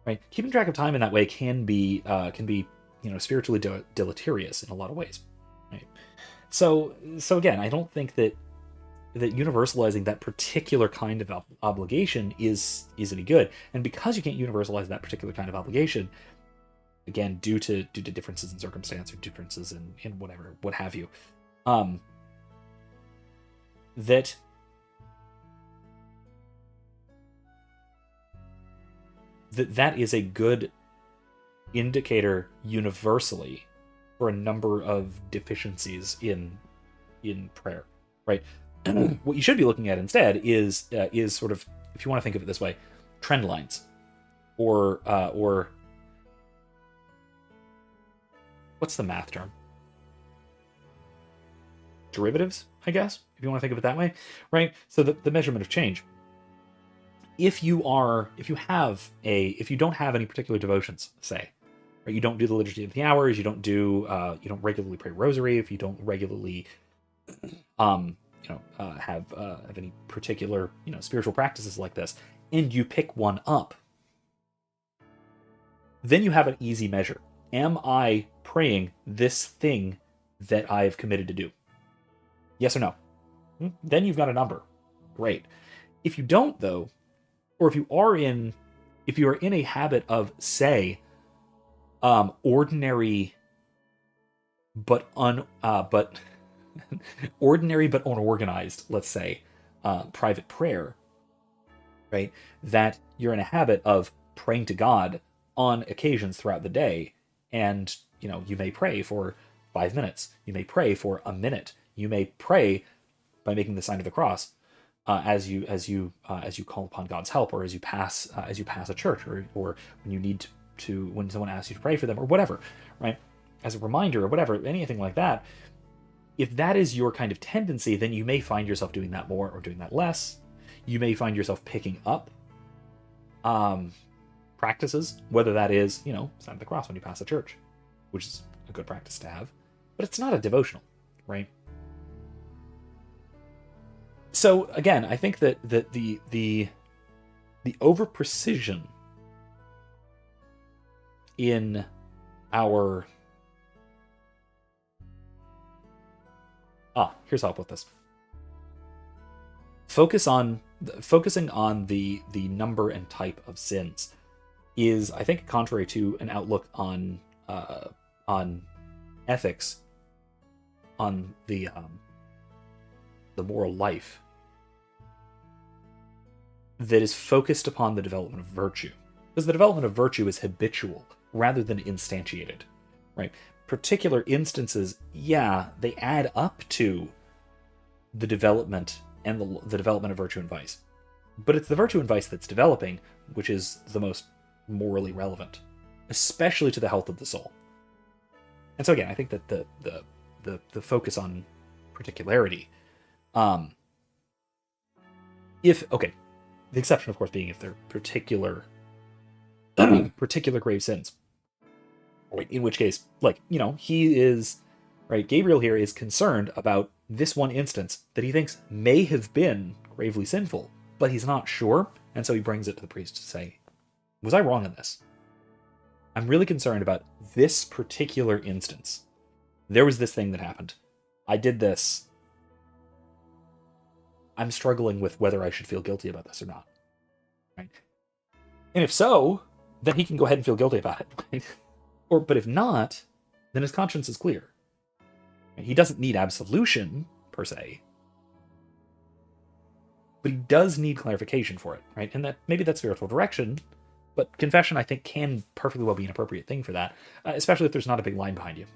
right? Keeping track of time in that way can be spiritually deleterious in a lot of ways, right? So again, I don't think that universalizing that particular kind of obligation is any good. And because you can't universalize that particular kind of obligation, again, due to differences in circumstance or differences in whatever, what have you, that is a good indicator universally for a number of deficiencies in prayer, right? What you should be looking at instead is sort of, if you want to think of it this way, trend lines, or what's the math term? Derivatives, I guess, if you want to think of it that way, right? So the measurement of change. If you don't have any particular devotions, say, right, you don't do the liturgy of the hours, you don't regularly pray rosary, if you don't regularly have any particular spiritual practices like this, and you pick one up, then you have an easy measure. Am I praying this thing that I've committed to do? Yes or no? Then you've got a number. Great. If you don't, though, or if you are in a habit of, say, ordinary but unorganized, let's say, private prayer, right? That you're in a habit of praying to God on occasions throughout the day, and you may pray for 5 minutes, you may pray for a minute, you may pray by making the sign of the cross as you call upon God's help, or as you pass a church, or when you need to when someone asks you to pray for them, or whatever, right? As a reminder, or whatever, anything like that. If that is your kind of tendency, then you may find yourself doing that more or doing that less. You may find yourself picking up practices, whether that is, sign of the cross when you pass a church, which is a good practice to have, but it's not a devotional, right? So again, I think that the over precision in our here's how I'll put this. Focusing on the number and type of sins is, I think, contrary to an outlook on ethics, on the moral life, that is focused upon the development of virtue. Because the development of virtue is habitual rather than instantiated, right? Particular instances, they add up to the development and the development of virtue and vice. But it's the virtue and vice that's developing which is the most morally relevant, especially to the health of the soul. And so again, I think that the focus on particularity, the exception of course being if they're particular grave sins, in which case, he is, right, Gabriel here is concerned about this one instance that he thinks may have been gravely sinful, but he's not sure, And so he brings it to the priest to say, was I wrong in this? I'm really concerned about this particular instance. There was this thing that happened. I did this. I'm struggling with whether I should feel guilty about this or not. Right? And if so, then he can go ahead and feel guilty about it. Right? But if not, then his conscience is clear. Right? He doesn't need absolution, per se. But he does need clarification for it, right? And that maybe that's spiritual direction, but confession, I think, can perfectly well be an appropriate thing for that, especially if there's not a big line behind you.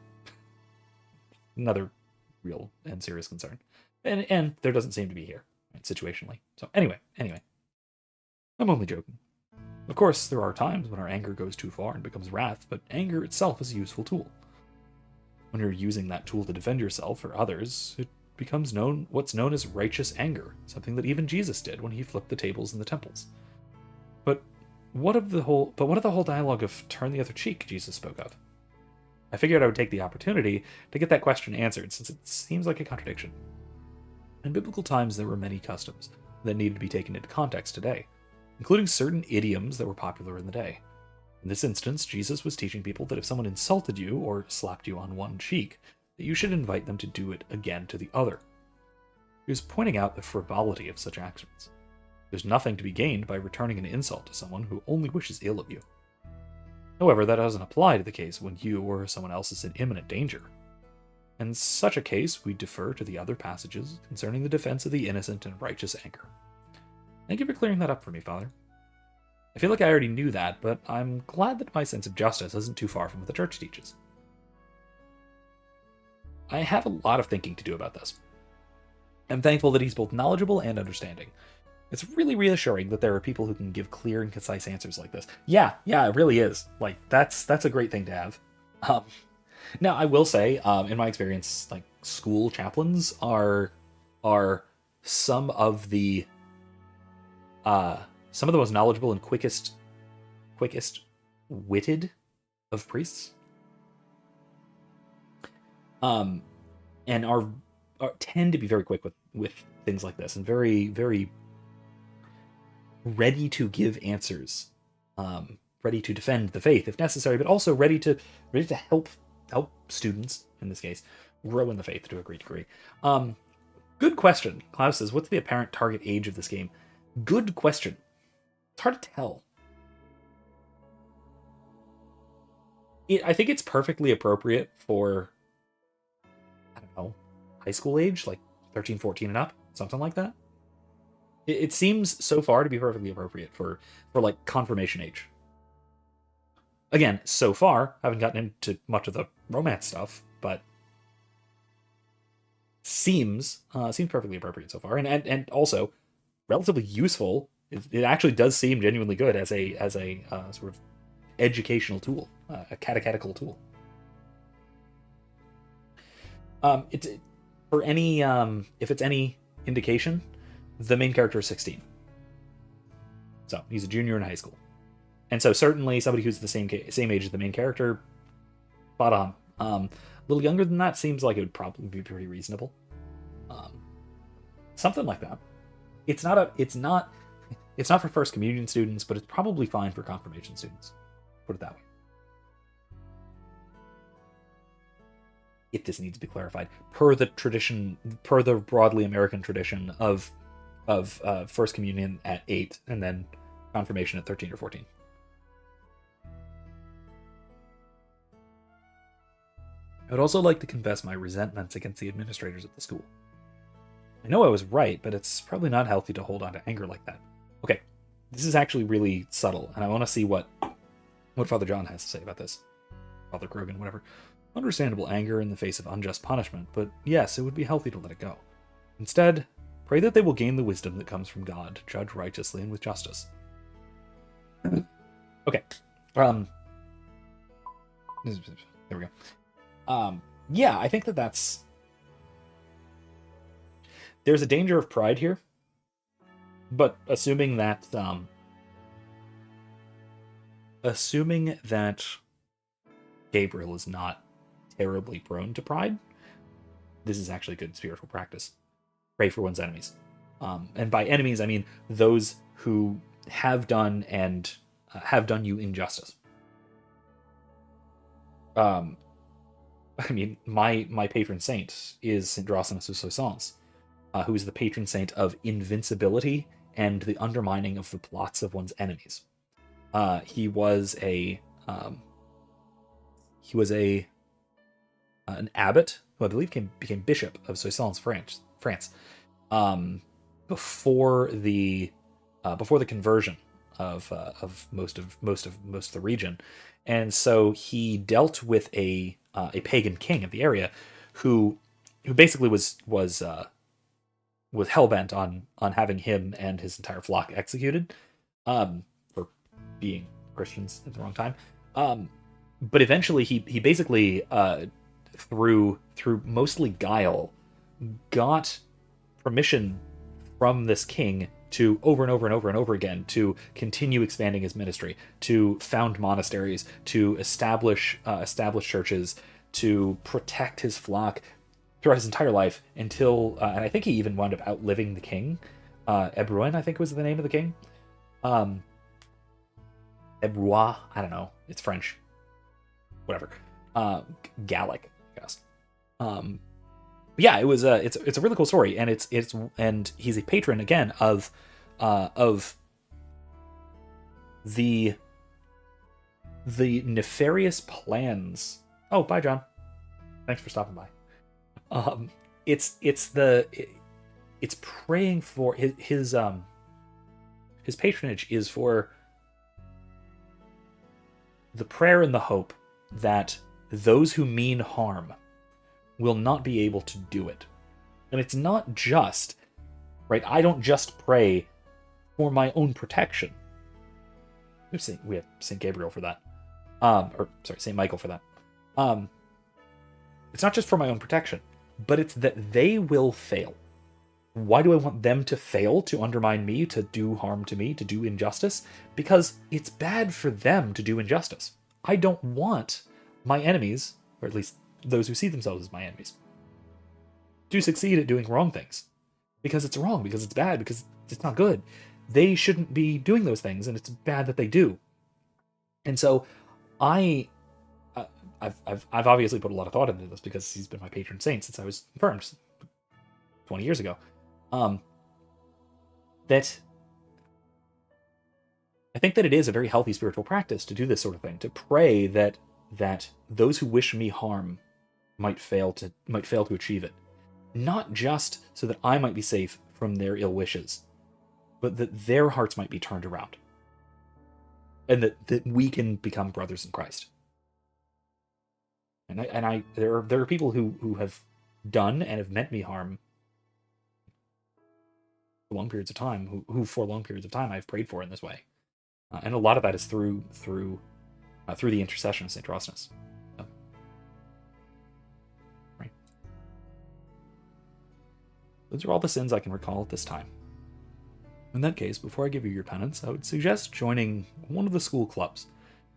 Another real and serious concern. And there doesn't seem to be here, right, situationally. So anyway, I'm only joking. Of course, there are times when our anger goes too far and becomes wrath, but anger itself is a useful tool. When you're using that tool to defend yourself or others, it becomes what's known as righteous anger, something that even Jesus did when he flipped the tables in the temples. But what of the whole dialogue of turn the other cheek Jesus spoke of? I figured I would take the opportunity to get that question answered, since it seems like a contradiction. In biblical times, there were many customs that needed to be taken into context today, including certain idioms that were popular in the day. In this instance, Jesus was teaching people that if someone insulted you or slapped you on one cheek, that you should invite them to do it again to the other. He was pointing out the frivolity of such actions. There's nothing to be gained by returning an insult to someone who only wishes ill of you. However, that doesn't apply to the case when you or someone else is in imminent danger. In such a case, we defer to the other passages concerning the defense of the innocent and righteous anger. Thank you for clearing that up for me, Father. I feel like I already knew that, but I'm glad that my sense of justice isn't too far from what the church teaches. I have a lot of thinking to do about this. I'm thankful that he's both knowledgeable and understanding. It's really reassuring that there are people who can give clear and concise answers like this. Yeah, it really is. Like, that's a great thing to have. Now, I will say, in my experience, like, school chaplains are some of the most knowledgeable and quickest witted of priests. And are tend to be very quick with things like this, and very, very ready to give answers, ready to defend the faith if necessary, but also ready to help students, in this case, grow in the faith to a great degree. Good question. Klaus says, what's the apparent target age of this game? Good question. It's hard to tell. I think it's perfectly appropriate for, I don't know, high school age, like 13, 14 and up, something like that. It seems so far to be perfectly appropriate for like confirmation age. Again, so far, haven't gotten into much of the romance stuff, but seems perfectly appropriate so far, and also relatively useful. It actually does seem genuinely good as a sort of educational tool, a catechetical tool. It's for any if it's any indication, the main character is 16, so he's a junior in high school, and so certainly somebody who's the same age as the main character, spot on. A little younger than that seems like it would probably be pretty reasonable. Something like that. It's not for First Communion students, but it's probably fine for confirmation students. Put it that way. If this needs to be clarified, per the broadly American tradition of First Communion at 8 and then confirmation at 13 or 14. I would also like to confess my resentments against the administrators of the school. I know I was right, but it's probably not healthy to hold on to anger like that. Okay, this is actually really subtle, and I want to see what Father John has to say about this. Father Grogan, whatever. Understandable anger in the face of unjust punishment, but yes, it would be healthy to let it go. Instead, pray that they will gain the wisdom that comes from God to judge righteously and with justice. Okay. There we go. Yeah, I think that's... There's a danger of pride here, but assuming that Gabriel is not terribly prone to pride, this is actually good spiritual practice. Pray for one's enemies. And by enemies, I mean those who have done you injustice. I mean, my patron saint is Saint Drossinus of Soissons, who is the patron saint of invincibility and the undermining of the plots of one's enemies. He was an abbot who I believe became bishop of Soissons, France, before the conversion of most of the region, and so he dealt with a pagan king of the area, who basically was hell bent on having him and his entire flock executed, for being Christians at the wrong time. But eventually he basically through mostly guile got permission from this king to over and over and over and over again to continue expanding his ministry, to found monasteries, to establish churches, to protect his flock throughout his entire life until, and I think he even wound up outliving the king. Ebroin, I think was the name of the king. Ebrois, I don't know. It's French. Whatever. Gallic, I guess. Yeah, it was it's a really cool story, and and he's a patron again of the nefarious plans. Oh, bye, John. Thanks for stopping by. It's praying for his patronage is for the prayer and the hope that those who mean harm will not be able to do it. And it's not just, right, I don't just pray for my own protection. We have St. Gabriel for that. St. Michael for that. It's not just for my own protection, but it's that they will fail. Why do I want them to fail, to undermine me, to do harm to me, to do injustice? Because it's bad for them to do injustice. I don't want my enemies, or at least those who see themselves as my enemies, to succeed at doing wrong things. Because it's wrong, because it's bad, because it's not good. They shouldn't be doing those things, and it's bad that they do. And so I've obviously put a lot of thought into this because he's been my patron saint since I was confirmed 20 years ago. That I think that it is a very healthy spiritual practice to do this sort of thing, to pray that those who wish me harm might fail to achieve it. Not just so that I might be safe from their ill wishes, but that their hearts might be turned around. And that we can become brothers in Christ. And there are people who have done and have meant me harm for long periods of time, who for long periods of time I've prayed for in this way. And a lot of that is through the intercession of St. Drossinus. So, right. Those are all the sins I can recall at this time. In that case, before I give you your penance, I would suggest joining one of the school clubs,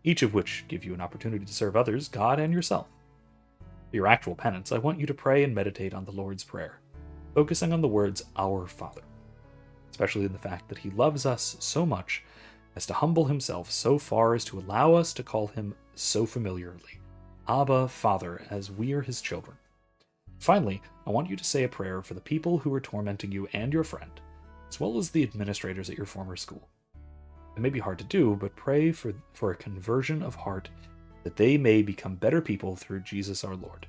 each of which give you an opportunity to serve others, God, and yourself. For your actual penance, I want you to pray and meditate on the Lord's Prayer, focusing on the words, Our Father, especially in the fact that he loves us so much as to humble himself so far as to allow us to call him so familiarly, Abba, Father, as we are his children. Finally, I want you to say a prayer for the people who are tormenting you and your friend, as well as the administrators at your former school. It may be hard to do, but pray for a conversion of heart, that they may become better people through Jesus our Lord.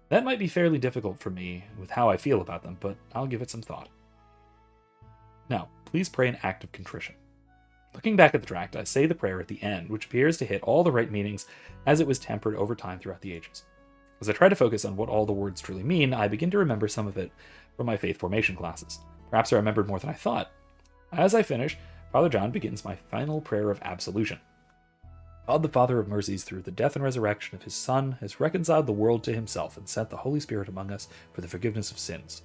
That might be fairly difficult for me with how I feel about them, but I'll give it some thought. Now, please pray an act of contrition. Looking back at the tract, I say the prayer at the end, which appears to hit all the right meanings as it was tempered over time throughout the ages. As I try to focus on what all the words truly mean, I begin to remember some of it from my faith formation classes. Perhaps I remembered more than I thought. As I finish, Father John begins my final prayer of absolution. God, the Father of mercies, through the death and resurrection of his Son, has reconciled the world to himself and sent the Holy Spirit among us for the forgiveness of sins.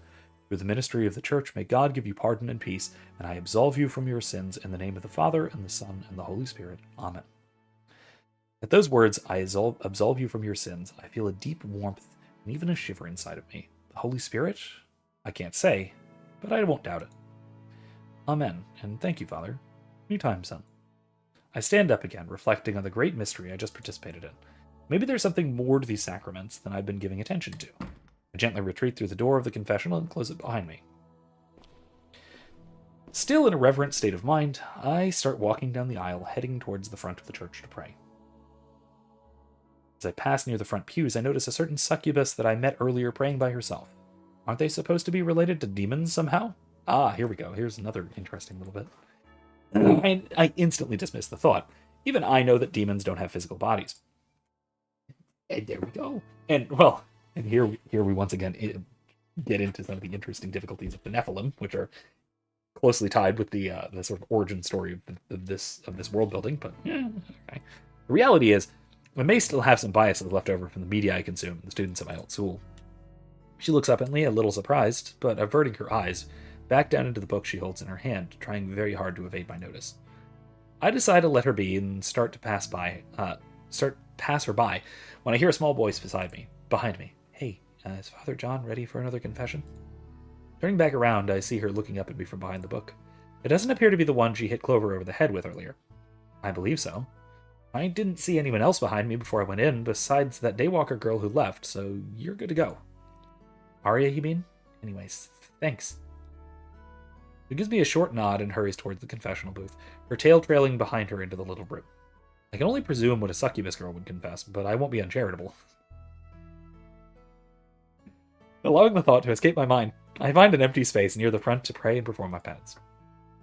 Through the ministry of the Church, may God give you pardon and peace, and I absolve you from your sins in the name of the Father, and the Son, and the Holy Spirit. Amen. At those words, I absolve you from your sins, I feel a deep warmth and even a shiver inside of me. The Holy Spirit? I can't say, but I won't doubt it. Amen, and thank you, Father. Anytime, son. I stand up again, reflecting on the great mystery I just participated in. Maybe there's something more to these sacraments than I've been giving attention to. I gently retreat through the door of the confessional and close it behind me. Still in a reverent state of mind, I start walking down the aisle, heading towards the front of the church to pray. As I pass near the front pews, I notice a certain succubus that I met earlier praying by herself. Aren't they supposed to be related to demons somehow? Ah, here we go. Here's another interesting little bit. I instantly dismiss the thought. Even I know that demons don't have physical bodies. And there we go. And, well, and here we once again get into some of the interesting difficulties of the Nephilim, which are closely tied with the sort of origin story of this world building. But, yeah, okay. The reality is, I may still have some biases left over from the media I consume and the students at my old school. She looks up at me, a little surprised, but averting her eyes, back down into the book she holds in her hand, trying very hard to evade my notice. I decide to let her be and start to pass her by, when I hear a small voice behind me. Hey, is Father John ready for another confession? Turning back around, I see her looking up at me from behind the book. It doesn't appear to be the one she hit Clover over the head with earlier. I believe so. I didn't see anyone else behind me before I went in, besides that daywalker girl who left, so you're good to go. Arya, you mean? Anyways, thanks. She gives me a short nod and hurries towards the confessional booth, her tail trailing behind her into the little room. I can only presume what a succubus girl would confess, but I won't be uncharitable. Allowing the thought to escape my mind, I find an empty space near the front to pray and perform my penance.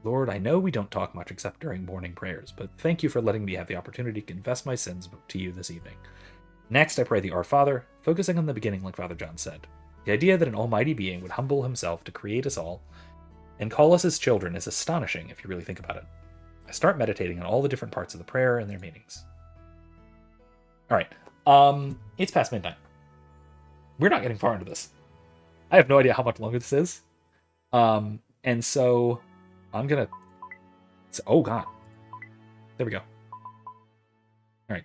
Lord, I know we don't talk much except during morning prayers, but thank you for letting me have the opportunity to confess my sins to you this evening. Next, I pray the Our Father, focusing on the beginning like Father John said. The idea that an almighty being would humble himself to create us all and call us his children is astonishing if you really think about it. I start meditating on all the different parts of the prayer and their meanings. Alright, it's past midnight. We're not getting far into this. I have no idea how much longer this is. And so I'm gonna... Oh god. There we go. Alright.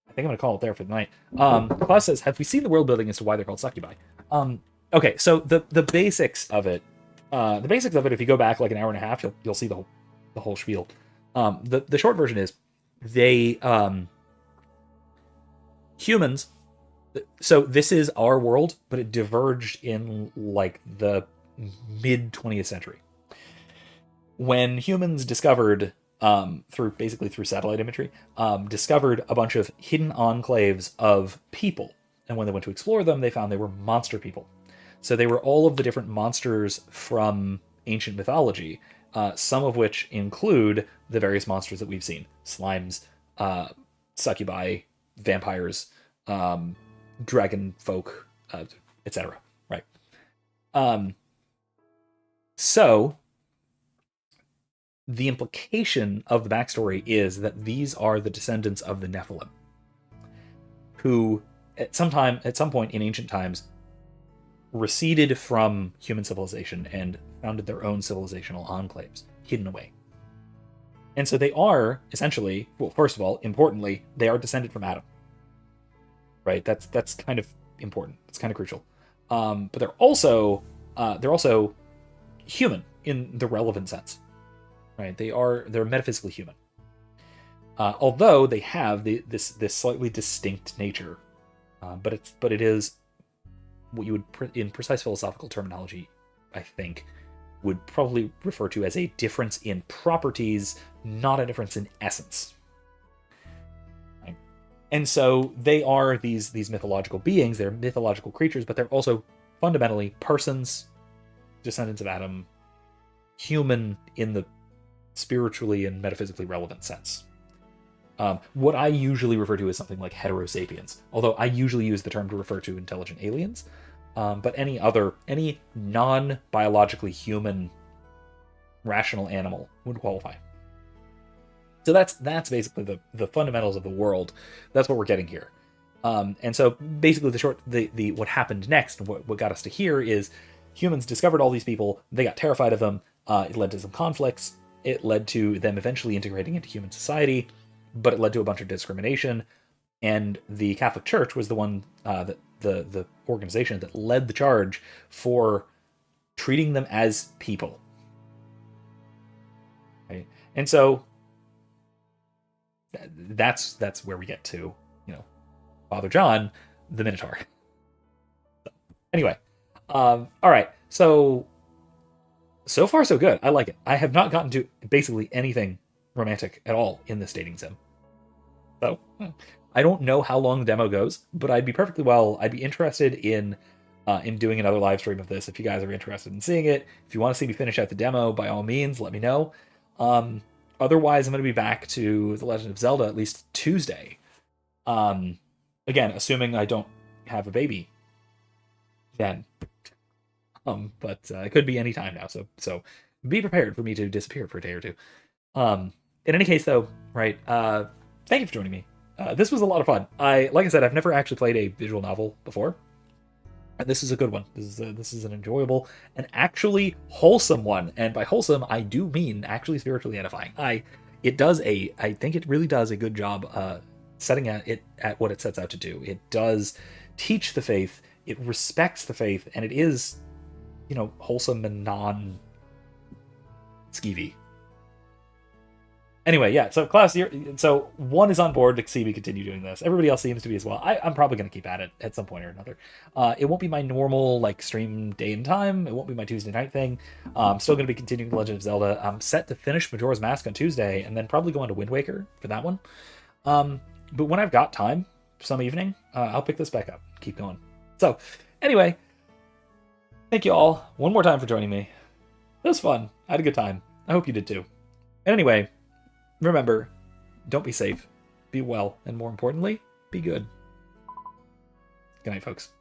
I think I'm gonna call it there for the night. Klaus says, have we seen the world building as to why they're called succubi? Okay, so the basics of it, if you go back like an hour and a half, you'll see the whole spiel. The short version is they humans. So this is our world, but it diverged in like the mid 20th century when humans discovered through satellite imagery, discovered a bunch of hidden enclaves of people. And when they went to explore them, they found they were monster people. So they were all of the different monsters from ancient mythology, some of which include the various monsters that we've seen. Slimes, succubi, vampires, dragon folk, etc. Right. So the implication of the backstory is that these are the descendants of the Nephilim, who at some point in ancient times receded from human civilization and founded their own civilizational enclaves, hidden away. And so they are essentially, well, first of all, importantly, they are descended from Adam. Right? That's kind of important. It's kind of crucial. But they're also human in the relevant sense. Right? They're metaphysically human. Although they have this slightly distinct nature, but it is what you would, in precise philosophical terminology, I think, would probably refer to as a difference in properties, not a difference in essence. Right? And so they are these mythological beings. They're mythological creatures, but they're also fundamentally persons, descendants of Adam, human in the spiritually and metaphysically relevant sense. What I usually refer to as something like heterosapiens, although I usually use the term to refer to intelligent aliens, but any non-biologically human rational animal would qualify. So that's basically the fundamentals of the world. That's what we're getting here. And so basically the what happened next, and what got us to here, is humans discovered all these people. They got terrified of them. It led to some conflicts. It led to them eventually integrating into human society, but it led to a bunch of discrimination. And the Catholic Church was the one that the organization that led the charge for treating them as people. And so that's where we get to, Father John, the Minotaur. Anyway, all right. So far so good. I like it. I have not gotten to basically anything romantic at all in this dating sim. So I don't know how long the demo goes, but I'd be interested in doing another live stream of this if you guys are interested in seeing it. If you want to see me finish out the demo, by all means, let me know. Otherwise, I'm going to be back to The Legend of Zelda at least Tuesday. Again, assuming I don't have a baby then. But it could be any time now, so be prepared for me to disappear for a day or two. In any case, though, right? Thank you for joining me. This was a lot of fun. Like I said, I've never actually played a visual novel before, and this is a good one. This is an enjoyable and actually wholesome one. And by wholesome, I do mean actually spiritually edifying. I think it really does a good job setting it at what it sets out to do. It does teach the faith. It respects the faith, and it is, wholesome and non-skeevy. Anyway, yeah, so class, so one is on board to see me continue doing this. Everybody else seems to be as well. I'm probably going to keep at it at some point or another. It won't be my normal, stream day and time. It won't be my Tuesday night thing. I'm still going to be continuing The Legend of Zelda. I'm set to finish Majora's Mask on Tuesday, and then probably go on to Wind Waker for that one. But when I've got time, some evening, I'll pick this back up. Keep going. So, anyway, thank you all one more time for joining me. It was fun. I had a good time. I hope you did too. And anyway, remember, don't be safe, be well, and more importantly, be good. Good night, folks.